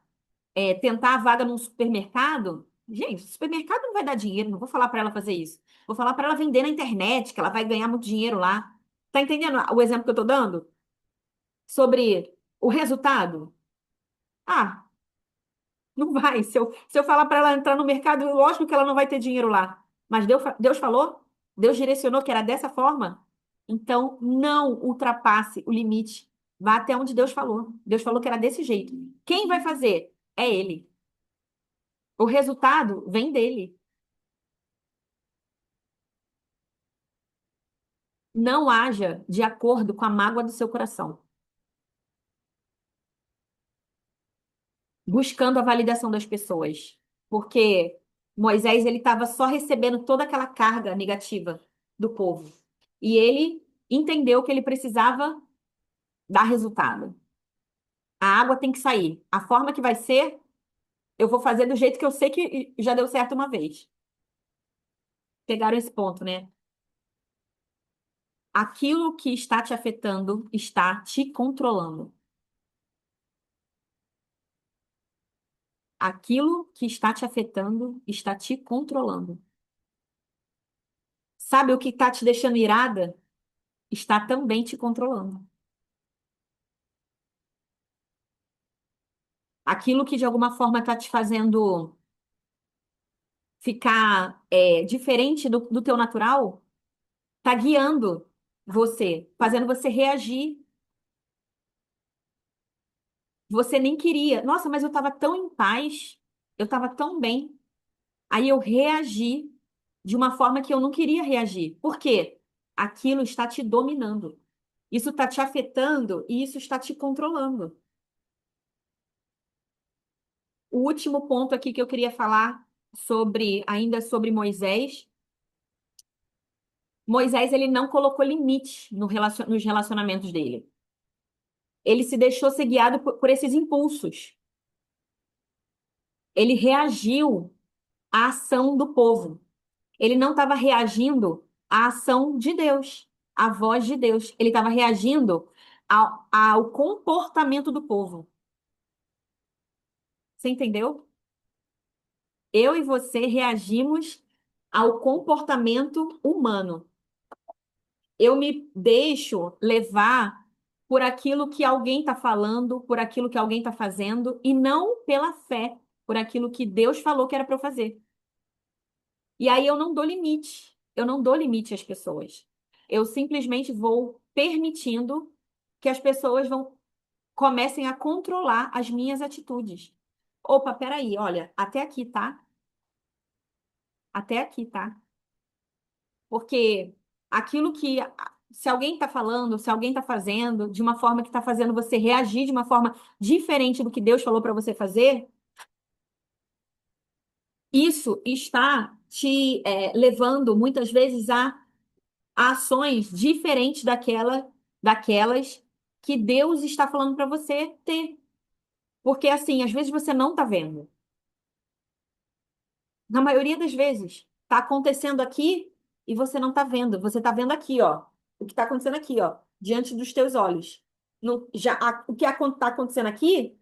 tentar a vaga num supermercado, gente, supermercado não vai dar dinheiro, não vou falar para ela fazer isso. Vou falar para ela vender na internet, que ela vai ganhar muito dinheiro lá. Tá entendendo o exemplo que eu tô dando? Sobre o resultado? Ah, não vai. Se eu falar para ela entrar no mercado, lógico que ela não vai ter dinheiro lá. Mas Deus falou? Deus direcionou que era dessa forma? Então, não ultrapasse o limite. Vá até onde Deus falou. Deus falou que era desse jeito. Quem vai fazer? É Ele. O resultado vem dele. Não haja de acordo com a mágoa do seu coração, buscando a validação das pessoas. Porque Moisés ele estava só recebendo toda aquela carga negativa do povo. E ele entendeu que ele precisava dar resultado. A água tem que sair. A forma que vai ser, eu vou fazer do jeito que eu sei que já deu certo uma vez. Pegaram esse ponto, né? Aquilo que está te afetando está te controlando. Aquilo que está te afetando está te controlando. Sabe o que está te deixando irada? Está também te controlando. Aquilo que de alguma forma está te fazendo ficar diferente do teu natural, está guiando você, fazendo você reagir. Você nem queria. Nossa, mas eu estava tão em paz, eu estava tão bem. Aí eu reagi de uma forma que eu não queria reagir. Por quê? Aquilo está te dominando. Isso está te afetando e isso está te controlando. O último ponto aqui que eu queria falar ainda sobre Moisés. Moisés, ele não colocou limite nos relacionamentos dele. Ele se deixou ser guiado por esses impulsos. Ele reagiu à ação do povo. Ele não estava reagindo à ação de Deus, à voz de Deus. Ele estava reagindo ao comportamento do povo. Você entendeu? Eu e você reagimos ao comportamento humano. Eu me deixo levar por aquilo que alguém está falando, por aquilo que alguém está fazendo, e não pela fé, por aquilo que Deus falou que era para eu fazer. E aí eu não dou limite. Eu não dou limite às pessoas. Eu simplesmente vou permitindo que as pessoas comecem a controlar as minhas atitudes. Opa, peraí, olha, até aqui, tá? Até aqui, tá? Porque aquilo que, se alguém está falando, se alguém está fazendo de uma forma que está fazendo você reagir de uma forma diferente do que Deus falou para você fazer, isso está te levando muitas vezes a ações diferentes daquelas que Deus está falando para você ter. Porque assim, às vezes você não está vendo. Na maioria das vezes, está acontecendo aqui e você não está vendo. Você está vendo aqui, ó. O que está acontecendo aqui, ó, diante dos teus olhos. O que está acontecendo aqui,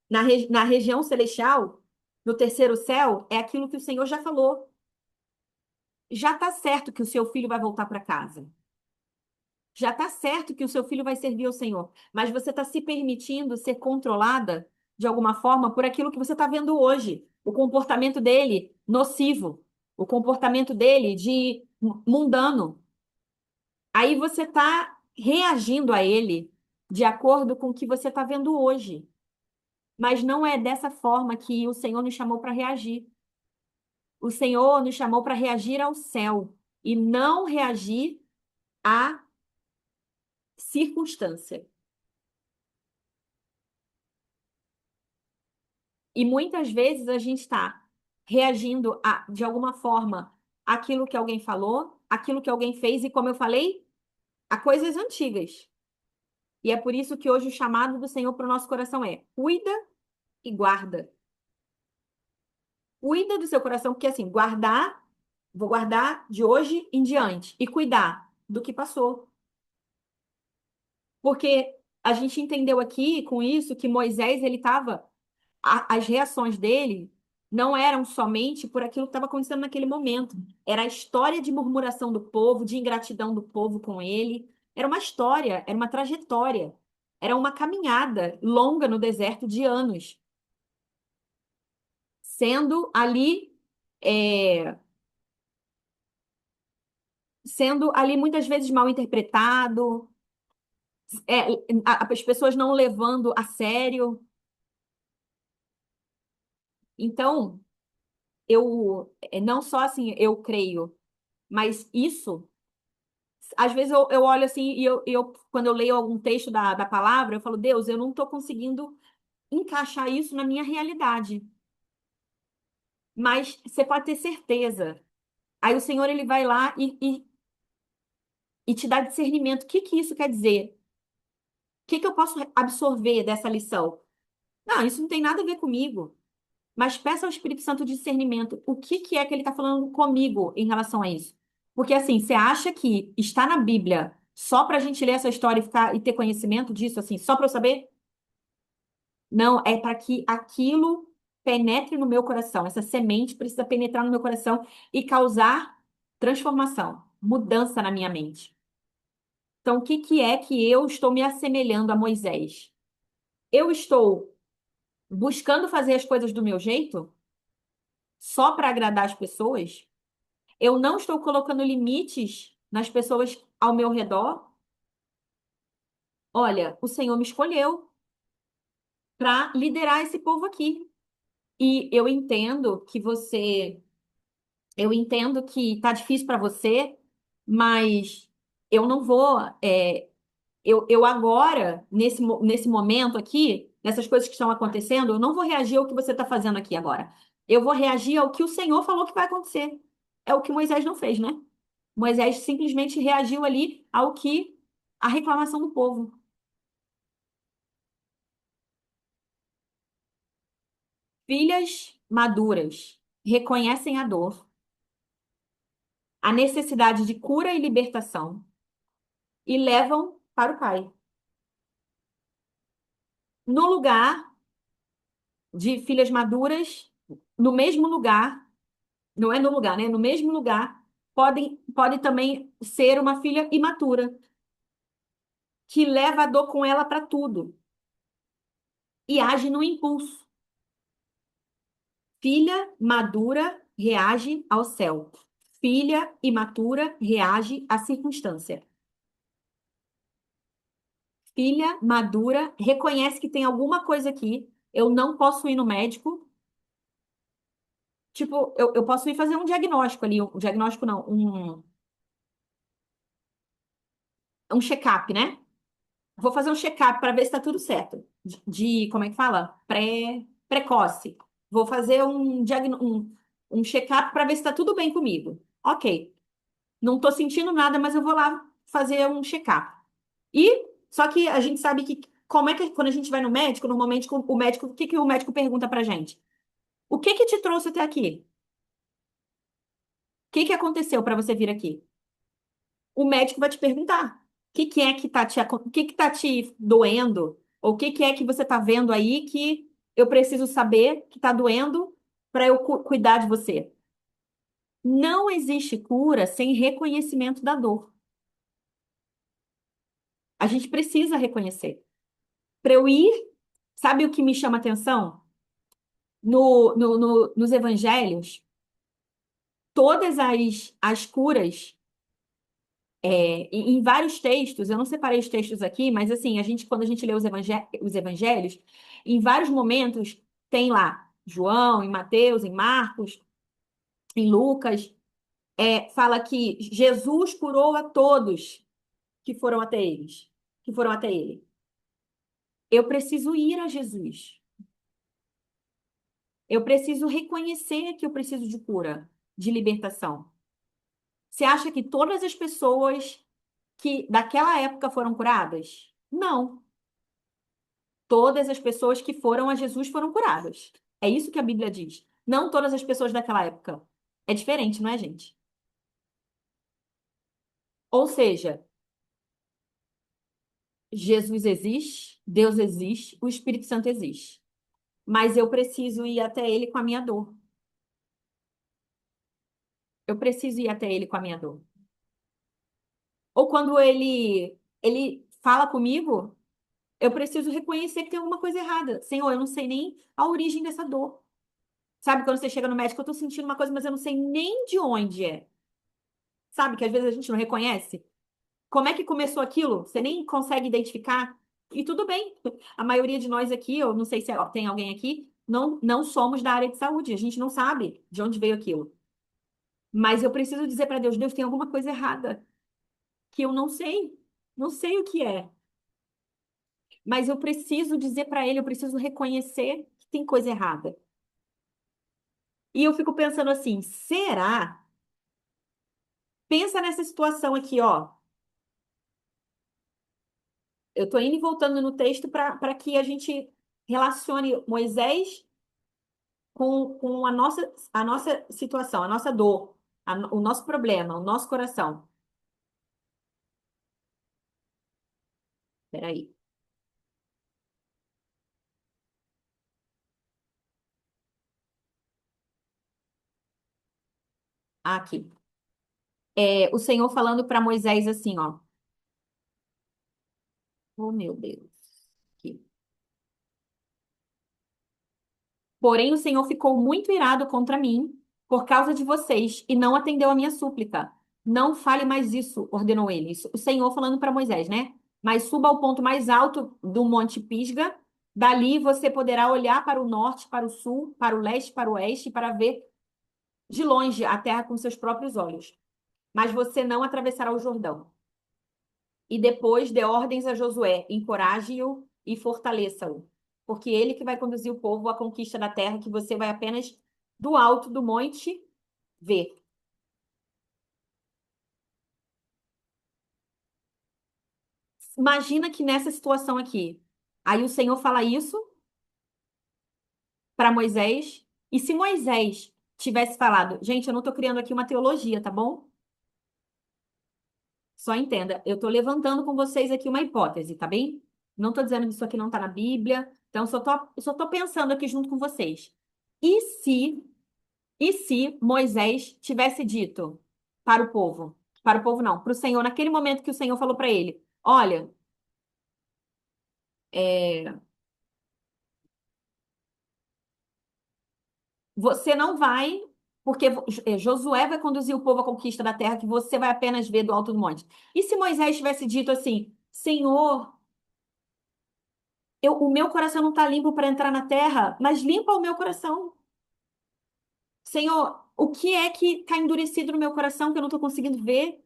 na região celestial, no terceiro céu, é aquilo que o Senhor já falou. Já está certo que o seu filho vai voltar para casa. Já está certo que o seu filho vai servir ao Senhor. Mas você está se permitindo ser controlada, de alguma forma, por aquilo que você está vendo hoje. O comportamento dele nocivo. O comportamento dele de mundano. Aí você está reagindo a ele de acordo com o que você está vendo hoje. Mas não é dessa forma que o Senhor nos chamou para reagir. O Senhor nos chamou para reagir ao céu e não reagir à circunstância. E muitas vezes a gente está reagindo de alguma forma àquilo que alguém falou, àquilo que alguém fez, e como eu falei, a coisas antigas. E é por isso que hoje o chamado do Senhor para o nosso coração é: cuida e guarda. Cuida do seu coração, porque assim, guardar, vou guardar de hoje em diante e cuidar do que passou. Porque a gente entendeu aqui com isso que Moisés, ele estava, as reações dele não eram somente por aquilo que estava acontecendo naquele momento. Era a história de murmuração do povo, de ingratidão do povo com ele. Era uma história, era uma trajetória, era uma caminhada longa no deserto de anos, sendo ali, é, sendo ali muitas vezes mal interpretado, as pessoas não levando a sério. Então, não só assim, eu creio, mas isso, às vezes eu olho assim quando eu leio algum texto da palavra, eu falo, Deus, eu não estou conseguindo encaixar isso na minha realidade. Mas você pode ter certeza. Aí o Senhor, ele vai lá e te dá discernimento. O que que isso quer dizer? O que que eu posso absorver dessa lição? Não, isso não tem nada a ver comigo. Mas peça ao Espírito Santo discernimento. O que que é que ele está falando comigo em relação a isso? Porque assim, você acha que está na Bíblia só para a gente ler essa história e ficar e ter conhecimento disso, assim, só para eu saber? Não, é para que aquilo penetre no meu coração. Essa semente precisa penetrar no meu coração e causar transformação, mudança na minha mente. Então, o que que é que eu estou me assemelhando a Moisés? Eu estou buscando fazer as coisas do meu jeito só para agradar as pessoas? Eu não estou colocando limites nas pessoas ao meu redor. Olha, o Senhor me escolheu para liderar esse povo aqui. E eu entendo que tá difícil para você, mas eu não vou, eu agora, nesse momento aqui, nessas coisas que estão acontecendo, eu não vou reagir ao que você está fazendo aqui agora. Eu vou reagir ao que o Senhor falou que vai acontecer. É o que Moisés não fez, né? Moisés simplesmente reagiu ali ao que a reclamação do povo. Filhas maduras reconhecem a dor, a necessidade de cura e libertação e levam para o pai. No lugar de filhas maduras, no mesmo lugar, não é no lugar, né? No mesmo lugar, pode também ser uma filha imatura, que leva a dor com ela para tudo e age no impulso. Filha madura reage ao céu. Filha imatura reage à circunstância. Filha madura reconhece que tem alguma coisa aqui. Eu não posso ir no médico. Tipo, eu posso ir fazer um diagnóstico ali. Um diagnóstico não, um check-up, né? Vou fazer um check-up para ver se está tudo certo. Como é que fala? Precoce. Vou fazer um check-up para ver se está tudo bem comigo. Ok. Não estou sentindo nada, mas eu vou lá fazer um check-up. E só que a gente sabe que como é que quando a gente vai no médico, normalmente o médico, o que que o médico pergunta pra gente? O que que te trouxe até aqui? O que que aconteceu para você vir aqui? O médico vai te perguntar. O que que é que o que que tá te doendo? Ou o que que é que você tá vendo aí que eu preciso saber que tá doendo para eu cuidar de você? Não existe cura sem reconhecimento da dor. A gente precisa reconhecer. Para eu ir, sabe o que me chama atenção? Nos evangelhos, todas as curas Em vários textos, eu não separei os textos aqui, mas assim, quando a gente lê os evangelhos, em vários momentos tem lá João, em Mateus, em Marcos, em Lucas, fala que Jesus curou a todos que foram até eles, que foram até ele. Eu preciso ir a Jesus. Eu preciso reconhecer que eu preciso de cura, de libertação. Você acha que todas as pessoas que daquela época foram curadas? Não. Todas as pessoas que foram a Jesus foram curadas. É isso que a Bíblia diz. Não todas as pessoas daquela época. É diferente, não é, gente? Ou seja, Jesus existe, Deus existe, o Espírito Santo existe. Mas eu preciso ir até ele com a minha dor. Eu preciso ir até ele com a minha dor. Ou quando ele fala comigo, eu preciso reconhecer que tem alguma coisa errada. Senhor, eu não sei nem a origem dessa dor. Sabe quando você chega no médico, eu tô sentindo uma coisa, mas eu não sei nem de onde é. Sabe que às vezes a gente não reconhece? Como é que começou aquilo? Você nem consegue identificar. E tudo bem. A maioria de nós aqui, eu não sei se tem alguém aqui, não somos da área de saúde. A gente não sabe de onde veio aquilo. Mas eu preciso dizer para Deus, Deus, tem alguma coisa errada que eu não sei. Não sei o que é. Mas eu preciso dizer para ele, eu preciso reconhecer que tem coisa errada. E eu fico pensando assim, será? Pensa nessa situação aqui, ó. Eu estou indo e voltando no texto para que a gente relacione Moisés com a nossa situação, a nossa dor, o nosso problema, o nosso coração. Peraí. Aqui. O Senhor falando para Moisés assim, ó. Oh, meu Deus. Aqui. Porém, o Senhor ficou muito irado contra mim por causa de vocês e não atendeu a minha súplica. Não fale mais isso, ordenou ele. O Senhor falando para Moisés, né? Mas suba ao ponto mais alto do Monte Pisga. Dali você poderá olhar para o norte, para o sul, para o leste, para o oeste, para ver de longe a terra com seus próprios olhos. Mas você não atravessará o Jordão. E depois dê ordens a Josué, encoraje-o e fortaleça-o, porque ele que vai conduzir o povo à conquista da terra que você vai apenas do alto do monte ver. Imagina que nessa situação aqui, aí o Senhor fala isso para Moisés, e se Moisés tivesse falado, gente, eu não estou criando aqui uma teologia, tá bom? Só entenda, eu estou levantando com vocês aqui uma hipótese, tá bem? Não estou dizendo que isso aqui não está na Bíblia, então só tô pensando aqui junto com vocês. E se, e se Moisés tivesse dito para o povo não, para o Senhor, naquele momento que o Senhor falou para ele, olha, é, você não vai, porque Josué vai conduzir o povo à conquista da terra que você vai apenas ver do alto do monte. E se Moisés tivesse dito assim, Senhor, o meu coração não está limpo para entrar na terra, mas limpa o meu coração. Senhor, o que é que está endurecido no meu coração que eu não estou conseguindo ver?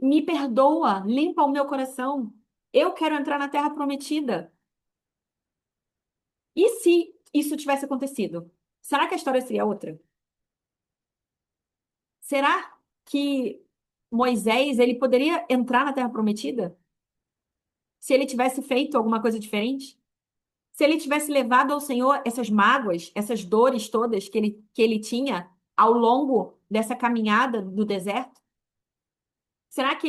Me perdoa, limpa o meu coração. Eu quero entrar na terra prometida. E se isso tivesse acontecido? Será que a história seria outra? Será que Moisés ele poderia entrar na terra prometida se ele tivesse feito alguma coisa diferente? Se ele tivesse levado ao Senhor essas mágoas, essas dores todas que ele tinha ao longo dessa caminhada do deserto? Será que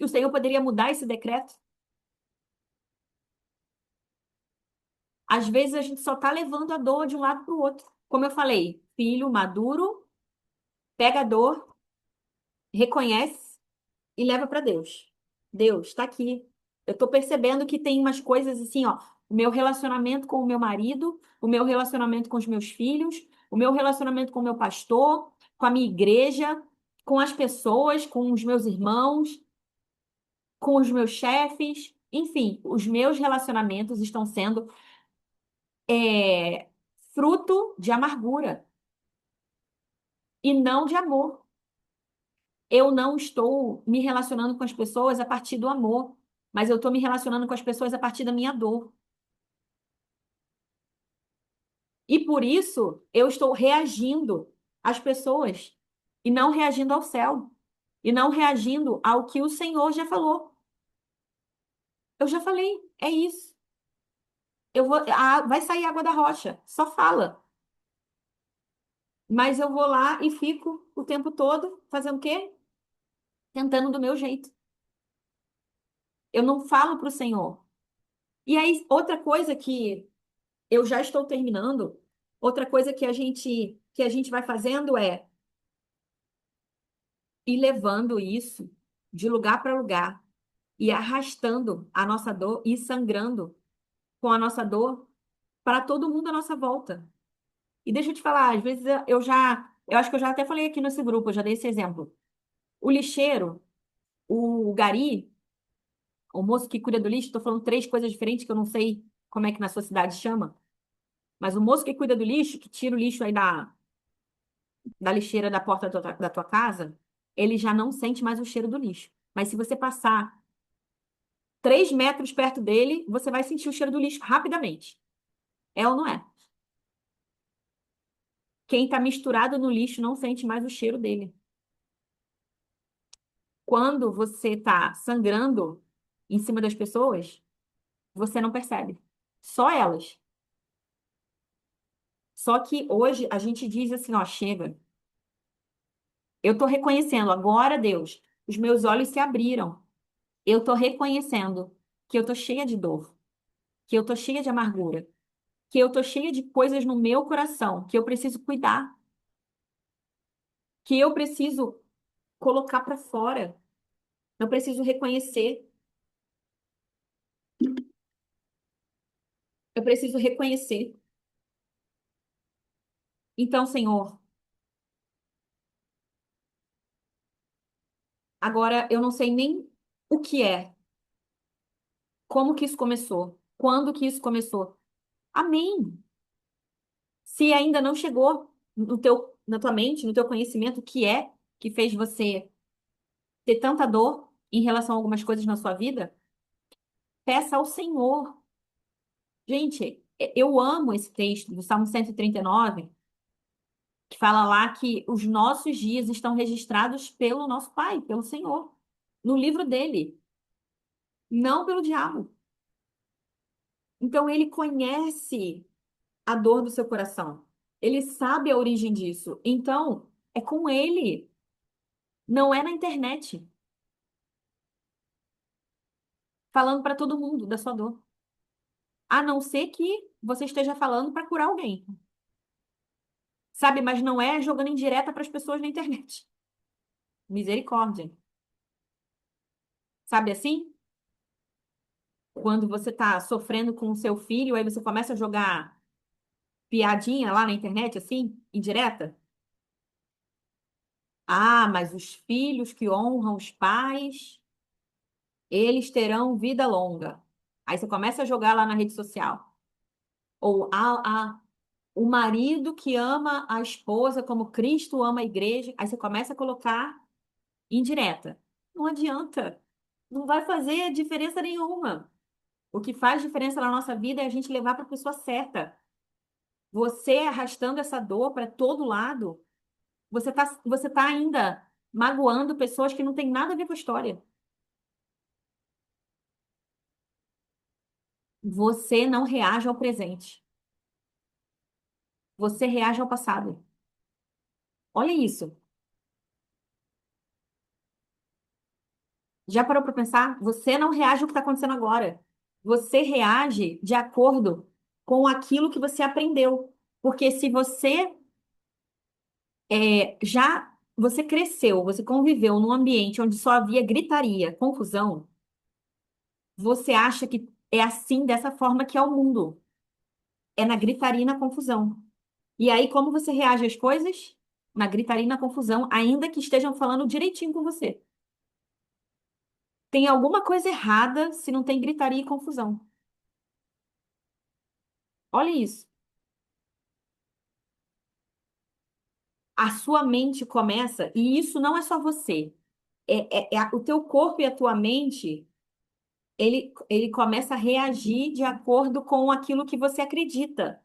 o Senhor poderia mudar esse decreto? Às vezes a gente só está levando a dor de um lado para o outro. Como eu falei, filho maduro, pega a dor, reconhece e leva para Deus. Deus, está aqui. Eu estou percebendo que tem umas coisas assim, ó. O meu relacionamento com o meu marido, o meu relacionamento com os meus filhos, o meu relacionamento com o meu pastor, com a minha igreja, com as pessoas, com os meus irmãos, com os meus chefes, enfim, os meus relacionamentos estão sendo é, fruto de amargura e não de amor. Eu não estou me relacionando com as pessoas a partir do amor, mas eu estou me relacionando com as pessoas a partir da minha dor. E por isso eu estou reagindo às pessoas e não reagindo ao céu e não reagindo ao que o Senhor já falou. Eu já falei, é isso. Vai sair água da rocha, só fala. Mas eu vou lá e fico o tempo todo fazendo o quê? Tentando do meu jeito. Eu não falo para o Senhor. E aí, outra coisa que eu já estou terminando, outra coisa que a gente vai fazendo é ir levando isso de lugar para lugar e arrastando a nossa dor e sangrando com a nossa dor para todo mundo à nossa volta. E deixa eu te falar, às vezes eu acho que eu já até falei aqui nesse grupo, eu já dei esse exemplo. O lixeiro, o gari, o moço que cuida do lixo, estou falando três coisas diferentes que eu não sei como é que na sua cidade chama, mas o moço que cuida do lixo, que tira o lixo aí da lixeira da porta da tua casa, ele já não sente mais o cheiro do lixo. Mas se você passar 3 metros perto dele, você vai sentir o cheiro do lixo rapidamente. É ou não é? Quem está misturado no lixo não sente mais o cheiro dele. Quando você está sangrando em cima das pessoas, você não percebe. Só elas. Só que hoje a gente diz assim, ó, chega. Eu estou reconhecendo agora, Deus, os meus olhos se abriram. Eu estou reconhecendo que eu estou cheia de dor, que eu estou cheia de amargura, que eu estou cheia de coisas no meu coração, que eu preciso cuidar, que eu preciso colocar para fora. Eu preciso reconhecer. Eu preciso reconhecer. Então, Senhor, agora eu não sei nem o que é, como que isso começou, quando que isso começou. Amém. Se ainda não chegou na tua mente, no teu conhecimento, o que é que fez você ter tanta dor em relação a algumas coisas na sua vida, peça ao Senhor. Gente, eu amo esse texto do Salmo 139, que fala lá que os nossos dias estão registrados pelo nosso Pai, pelo Senhor, no livro dele, não pelo diabo. Então, ele conhece a dor do seu coração. Ele sabe a origem disso. Então, é com ele, não é na internet, falando para todo mundo da sua dor. A não ser que você esteja falando para curar alguém. Sabe? Mas não é jogando indireta para as pessoas na internet. Misericórdia. Sabe assim? Quando você está sofrendo com o seu filho, aí você começa a jogar piadinha lá na internet, assim, indireta. Ah, mas os filhos que honram os pais, eles terão vida longa. Aí você começa a jogar lá na rede social. Ou o marido que ama a esposa como Cristo ama a igreja. Aí você começa a colocar indireta. Não adianta. Não vai fazer diferença nenhuma. O que faz diferença na nossa vida é a gente levar para a pessoa certa. Você arrastando essa dor para todo lado, você tá ainda magoando pessoas que não têm nada a ver com a história. Você não reage ao presente. Você reage ao passado. Olha isso. Já parou para pensar? Você não reage ao que está acontecendo agora. Você reage de acordo com aquilo que você aprendeu. Porque se você cresceu, você conviveu num ambiente onde só havia gritaria, confusão, você acha que é assim, dessa forma que é o mundo. É na gritaria e na confusão. E aí, como você reage às coisas? na gritaria e na confusão, ainda que estejam falando direitinho com você. Tem alguma coisa errada se não tem gritaria e confusão. Olha isso. A sua mente começa, e isso não é só você. O teu corpo e a tua mente, ele começa a reagir de acordo com aquilo que você acredita.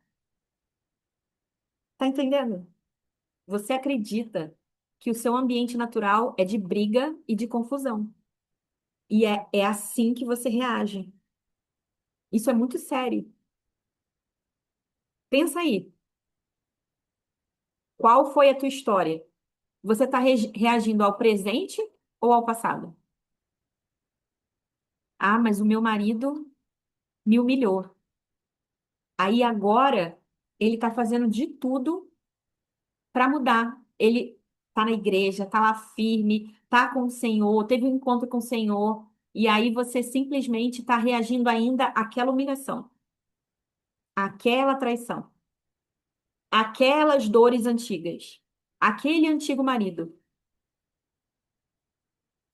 Tá entendendo? Você acredita que o seu ambiente natural é de briga e de confusão. E é assim que você reage. Isso é muito sério. Pensa aí, qual foi a tua história? Você está reagindo ao presente ou ao passado? Ah, mas o meu marido me humilhou. Aí agora ele está fazendo de tudo para mudar. Ele está na igreja, está lá firme, está com o Senhor, teve um encontro com o Senhor, e aí você simplesmente está reagindo ainda àquela humilhação, àquela traição, àquelas dores antigas, aquele antigo marido.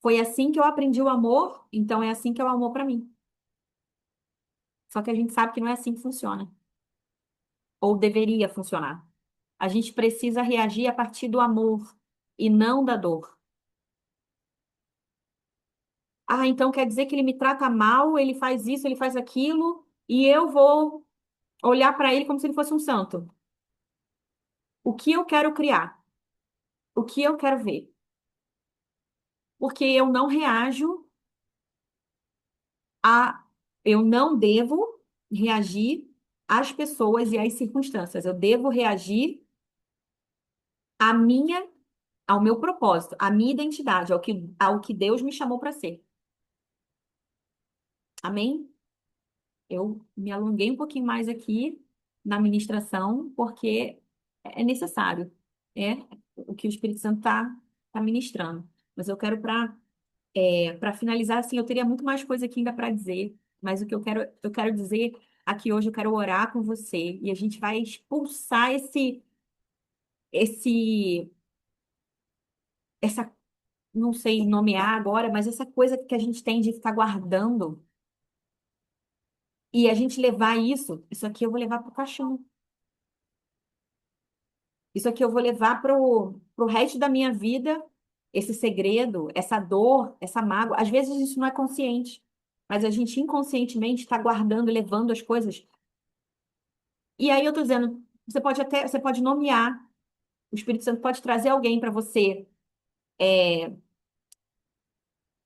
Foi assim que eu aprendi o amor, então é assim que é o amor para mim. Só que a gente sabe que não é assim que funciona, ou deveria funcionar. A gente precisa reagir a partir do amor e não da dor. Ah, então quer dizer que ele me trata mal, ele faz isso, ele faz aquilo, e eu vou olhar para ele como se ele fosse um santo. O que eu quero criar? O que eu quero ver? Porque eu não reajo a. Eu não devo reagir às pessoas e às circunstâncias. Eu devo reagir à minha, ao meu propósito, à minha identidade, ao que Deus me chamou para ser. Amém? Eu me alonguei um pouquinho mais aqui na ministração, porque é necessário. É o que o Espírito Santo está ministrando. Mas eu quero, para finalizar, assim, eu teria muito mais coisa aqui ainda para dizer, mas o que eu quero dizer aqui hoje, eu quero orar com você e a gente vai expulsar esse, essa, não sei nomear agora, mas essa coisa que a gente tem de ficar guardando e a gente levar isso aqui eu vou levar para o caixão. Isso aqui eu vou levar pro resto da minha vida, esse segredo, essa dor, essa mágoa. Às vezes isso não é consciente, mas a gente inconscientemente está guardando, levando as coisas. E aí eu tô dizendo, você pode nomear, o Espírito Santo pode trazer alguém para você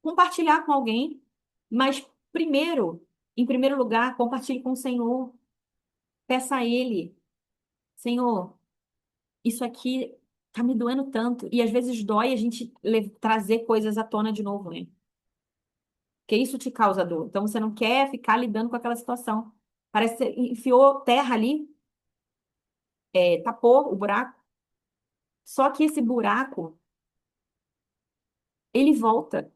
compartilhar com alguém, mas primeiro, em primeiro lugar, compartilhe com o Senhor. Peça a Ele, Senhor, isso aqui tá me doendo tanto. E às vezes dói a gente trazer coisas à tona de novo, né? Porque isso te causa dor. Então você não quer ficar lidando com aquela situação. Parece que você enfiou terra ali, tapou o buraco. Só que esse buraco, ele volta.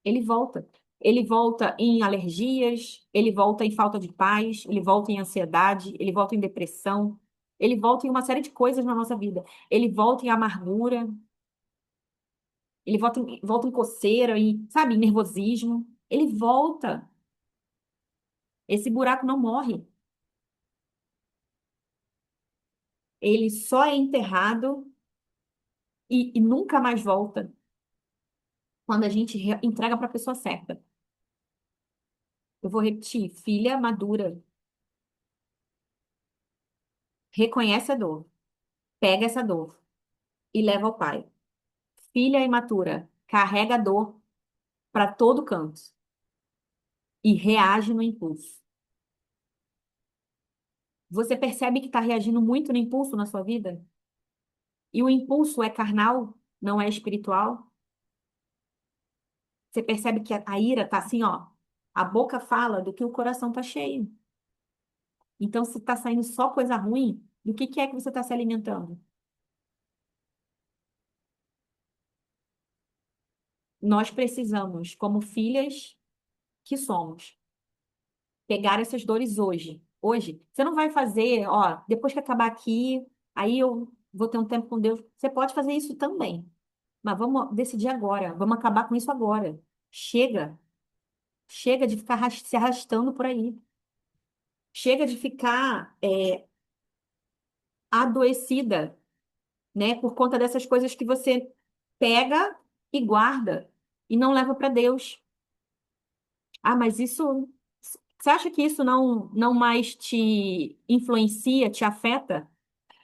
Ele volta. Ele volta em alergias, ele volta em falta de paz, ele volta em ansiedade, ele volta em depressão, ele volta em uma série de coisas na nossa vida. Ele volta em amargura, ele volta em coceira, em, sabe, em nervosismo. Ele volta. Esse buraco não morre. Ele só é enterrado e nunca mais volta quando a gente entrega para a pessoa certa. Eu vou repetir: filha madura, reconhece a dor, pega essa dor e leva ao pai. Filha imatura, carrega a dor para todo canto e reage no impulso. Você percebe que está reagindo muito no impulso na sua vida? E o impulso é carnal, não é espiritual? Você percebe que a ira está assim, ó. A boca fala do que o coração está cheio. Então, se está saindo só coisa ruim, do que é que você está se alimentando? Nós precisamos, como filhas que somos, pegar essas dores hoje. Hoje, você não vai fazer, ó, depois que acabar aqui. Aí eu vou ter um tempo com Deus. Você pode fazer isso também. Mas vamos decidir agora. Vamos acabar com isso agora. Chega. Chega de ficar se arrastando por aí. Chega de ficar adoecida, né? Por conta dessas coisas que você pega e guarda e não leva para Deus. Ah, mas isso. Você acha que isso não mais te influencia, te afeta?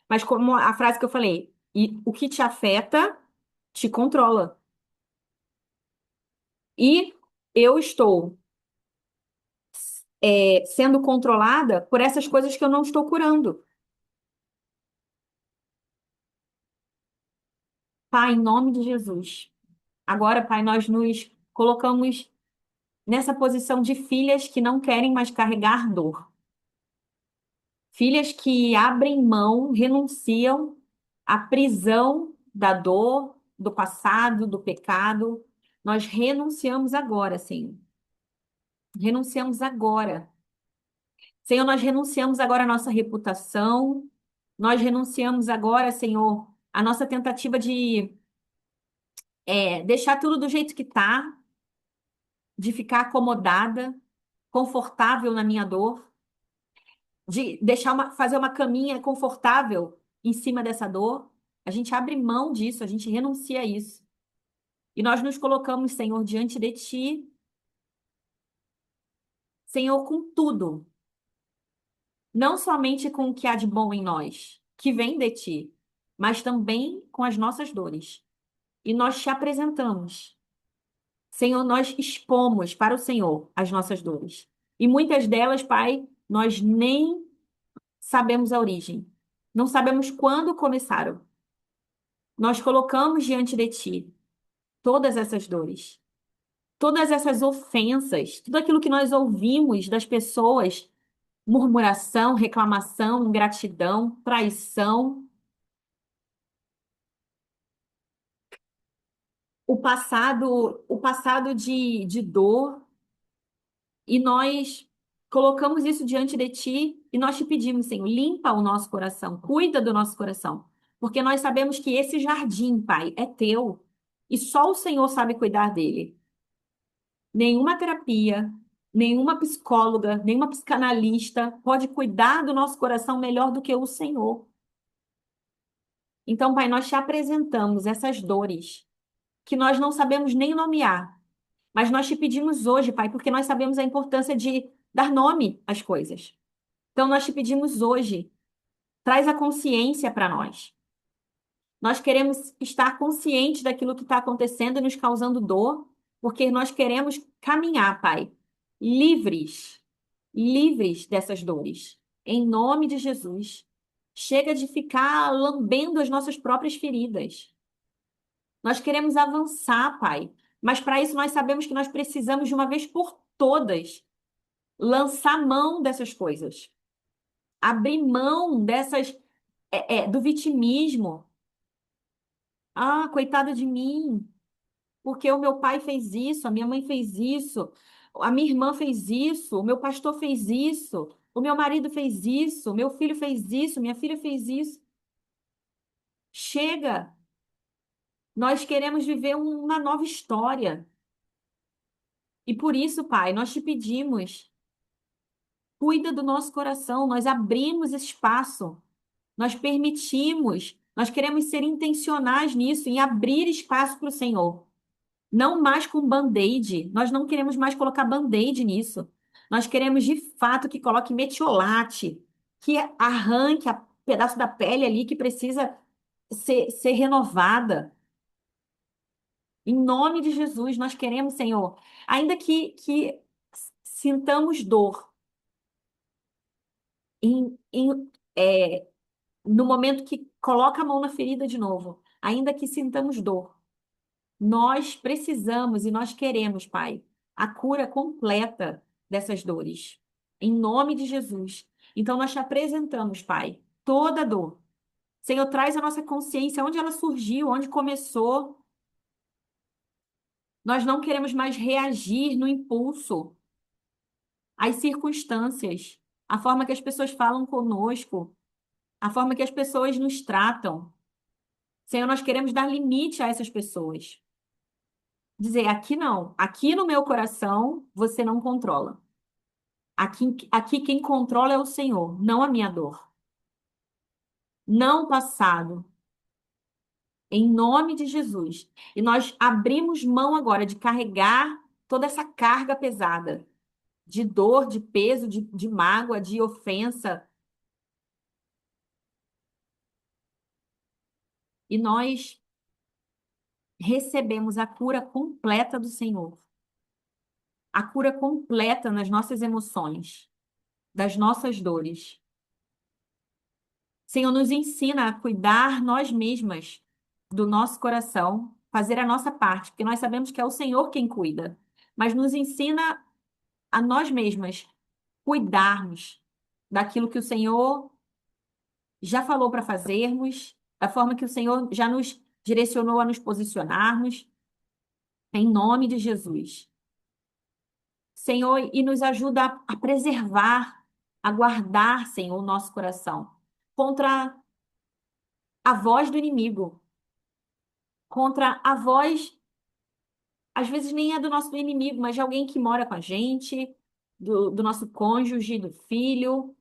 Mas como a frase que eu falei, e o que te afeta te controla. E eu estou sendo controlada por essas coisas que eu não estou curando. Pai, em nome de Jesus. Agora, Pai, nós nos colocamos nessa posição de filhas que não querem mais carregar dor. Filhas que abrem mão, renunciam à prisão da dor, do passado, do pecado. Nós renunciamos agora, Senhor. Renunciamos agora. Senhor, nós renunciamos agora à nossa reputação. Nós renunciamos agora, Senhor, à nossa tentativa de deixar tudo do jeito que está, de ficar acomodada, confortável na minha dor, de deixar fazer uma caminha confortável em cima dessa dor. A gente abre mão disso, a gente renuncia a isso. E nós nos colocamos, Senhor, diante de Ti, Senhor, com tudo, não somente com o que há de bom em nós, que vem de Ti, mas também com as nossas dores. E nós te apresentamos. Senhor, nós expomos para o Senhor as nossas dores. E muitas delas, Pai, nós nem sabemos a origem. Não sabemos quando começaram. Nós colocamos diante de Ti todas essas dores, todas essas ofensas, tudo aquilo que nós ouvimos das pessoas, murmuração, reclamação, ingratidão, traição, o passado de dor. E nós colocamos isso diante de Ti e nós te pedimos, Senhor, limpa o nosso coração, cuida do nosso coração, porque nós sabemos que esse jardim, Pai, é Teu e só o Senhor sabe cuidar dele. Nenhuma terapia, nenhuma psicóloga, nenhuma psicanalista pode cuidar do nosso coração melhor do que o Senhor. Então, Pai, nós te apresentamos essas dores que nós não sabemos nem nomear. Mas nós te pedimos hoje, Pai, porque nós sabemos a importância de dar nome às coisas. Então, nós te pedimos hoje, traz a consciência para nós. Nós queremos estar conscientes daquilo que está acontecendo e nos causando dor, porque nós queremos caminhar, Pai, livres, livres dessas dores. Em nome de Jesus. Chega de ficar lambendo as nossas próprias feridas. Nós queremos avançar, Pai, mas para isso nós sabemos que nós precisamos, de uma vez por todas, lançar mão dessas coisas, abrir mão do vitimismo. Ah, coitada de mim, porque o meu pai fez isso, a minha mãe fez isso, a minha irmã fez isso, o meu pastor fez isso, o meu marido fez isso, o meu filho fez isso, minha filha fez isso. Chega! Nós queremos viver uma nova história. E por isso, Pai, nós te pedimos, cuida do nosso coração, nós abrimos espaço, nós permitimos, nós queremos ser intencionais nisso, em abrir espaço para o Senhor. Não mais com band-aid, nós não queremos mais colocar band-aid nisso. Nós queremos, de fato, que coloque metiolate, que arranque a pedaço da pele ali que precisa ser renovada. Em nome de Jesus, nós queremos, Senhor, ainda que sintamos dor é, no momento que coloca a mão na ferida de novo, ainda que sintamos dor, nós precisamos e nós queremos, Pai, a cura completa dessas dores. Em nome de Jesus. Então, nós te apresentamos, Pai, toda dor. Senhor, traz a nossa consciência onde ela surgiu, onde começou. Nós não queremos mais reagir no impulso às circunstâncias, a forma que as pessoas falam conosco. a forma que as pessoas nos tratam. Senhor, nós queremos dar limite a essas pessoas. Dizer, aqui não, aqui no meu coração você não controla. Aqui quem controla é o Senhor, não a minha dor, não o passado, em nome de Jesus. E nós abrimos mão agora de carregar toda essa carga pesada de dor, de peso, de mágoa, de ofensa. E nós recebemos a cura completa do Senhor, a cura completa nas nossas emoções, das nossas dores. Senhor, nos ensina a cuidar nós mesmas do nosso coração, fazer a nossa parte, porque nós sabemos que é o Senhor quem cuida, mas nos ensina a nós mesmas cuidarmos daquilo que o Senhor já falou para fazermos, da forma que o Senhor já nos direcionou a nos posicionarmos, em nome de Jesus. Senhor, e nos ajuda a preservar, a guardar, Senhor, o nosso coração contra a voz do inimigo, contra a voz, às vezes nem é do nosso inimigo, mas de alguém que mora com a gente, do nosso cônjuge, do filho,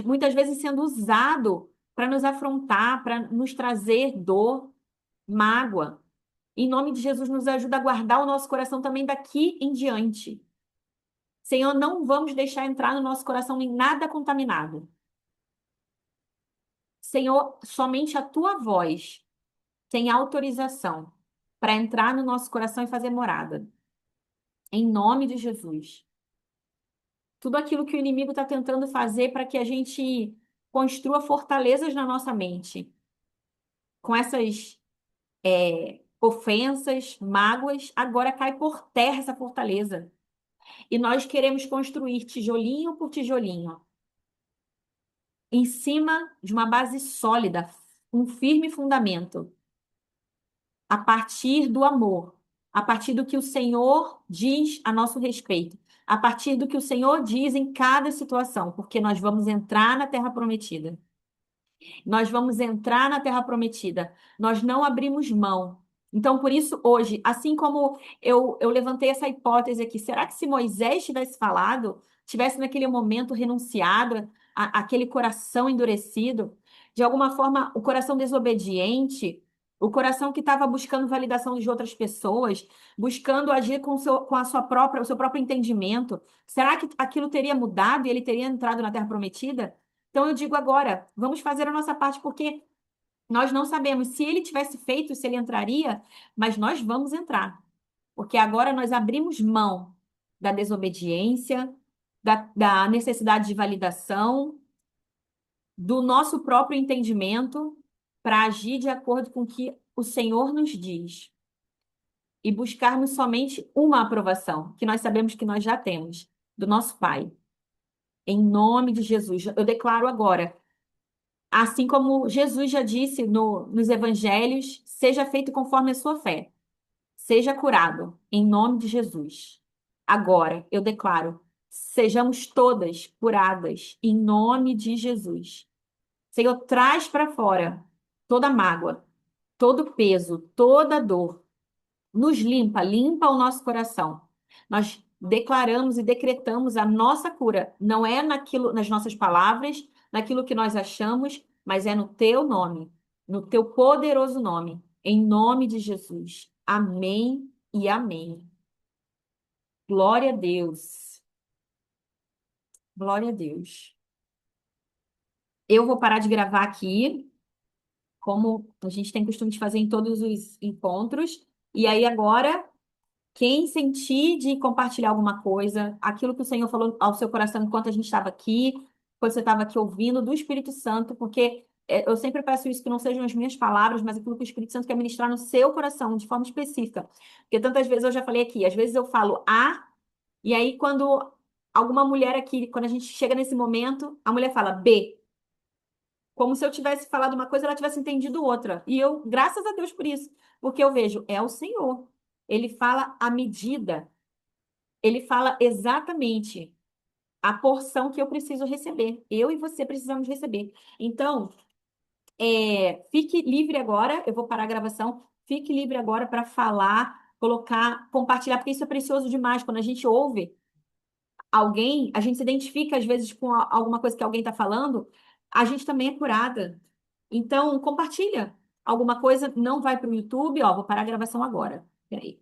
muitas vezes sendo usado para nos afrontar, para nos trazer dor, mágoa. Em nome de Jesus, nos ajuda a guardar o nosso coração também daqui em diante. Senhor, não vamos deixar entrar no nosso coração em nada contaminado. Senhor, somente a tua voz tem autorização para entrar no nosso coração e fazer morada. Em nome de Jesus. Tudo aquilo que o inimigo está tentando fazer para que a gente construa fortalezas na nossa mente, com essas ofensas, mágoas, agora cai por terra essa fortaleza. E nós queremos construir tijolinho por tijolinho, em cima de uma base sólida, um firme fundamento, a partir do amor, a partir do que o Senhor diz a nosso respeito, a partir do que o Senhor diz em cada situação, porque nós vamos entrar na terra prometida. Nós vamos entrar na terra prometida. Nós não abrimos mão. Então, por isso, hoje, assim como eu levantei essa hipótese aqui, será que se Moisés tivesse falado, tivesse naquele momento renunciado àquele coração endurecido, de alguma forma, o coração desobediente, o coração que estava buscando validação de outras pessoas, buscando agir com a sua própria, o seu próprio entendimento, será que aquilo teria mudado e ele teria entrado na terra prometida? Então eu digo agora, vamos fazer a nossa parte, porque nós não sabemos se ele tivesse feito, se ele entraria, mas nós vamos entrar. Porque agora nós abrimos mão da desobediência, da necessidade de validação, do nosso próprio entendimento, para agir de acordo com o que o Senhor nos diz. E buscarmos somente uma aprovação, que nós sabemos que nós já temos, do nosso Pai. Em nome de Jesus, eu declaro agora. Assim como Jesus já disse nos evangelhos, seja feito conforme a sua fé. Seja curado, em nome de Jesus. Agora, eu declaro, sejamos todas curadas, em nome de Jesus. Senhor, traz para fora toda mágoa, todo peso, toda dor. Nos limpa, limpa o nosso coração. Nós declaramos e decretamos a nossa cura. Não é naquilo, nas nossas palavras, naquilo que nós achamos, mas é no teu nome, no teu poderoso nome, em nome de Jesus. Amém e amém. Glória a Deus. Glória a Deus. Eu vou parar de gravar aqui, como a gente tem costume de fazer em todos os encontros. E aí agora quem sentir de compartilhar alguma coisa, aquilo que o Senhor falou ao seu coração enquanto a gente estava aqui, quando você estava aqui ouvindo, do Espírito Santo, porque eu sempre peço isso, que não sejam as minhas palavras, mas aquilo que o Espírito Santo quer ministrar no seu coração, de forma específica. Porque tantas vezes eu já falei aqui, às vezes eu falo A, e aí quando alguma mulher aqui, quando a gente chega nesse momento, a mulher fala B. Como se eu tivesse falado uma coisa, ela tivesse entendido outra. E eu, graças a Deus por isso, porque eu vejo, é o Senhor. Ele fala a medida, ele fala exatamente a porção que eu preciso receber. Eu e você precisamos receber. Então, Fique livre agora, eu vou parar a gravação. Fique livre agora para falar, colocar, compartilhar, porque isso é precioso demais. Quando a gente ouve alguém, a gente se identifica às vezes com alguma coisa que alguém está falando, a gente também é curada. Então, compartilha. Alguma coisa não vai para o YouTube, ó, vou parar a gravação agora. Peraí.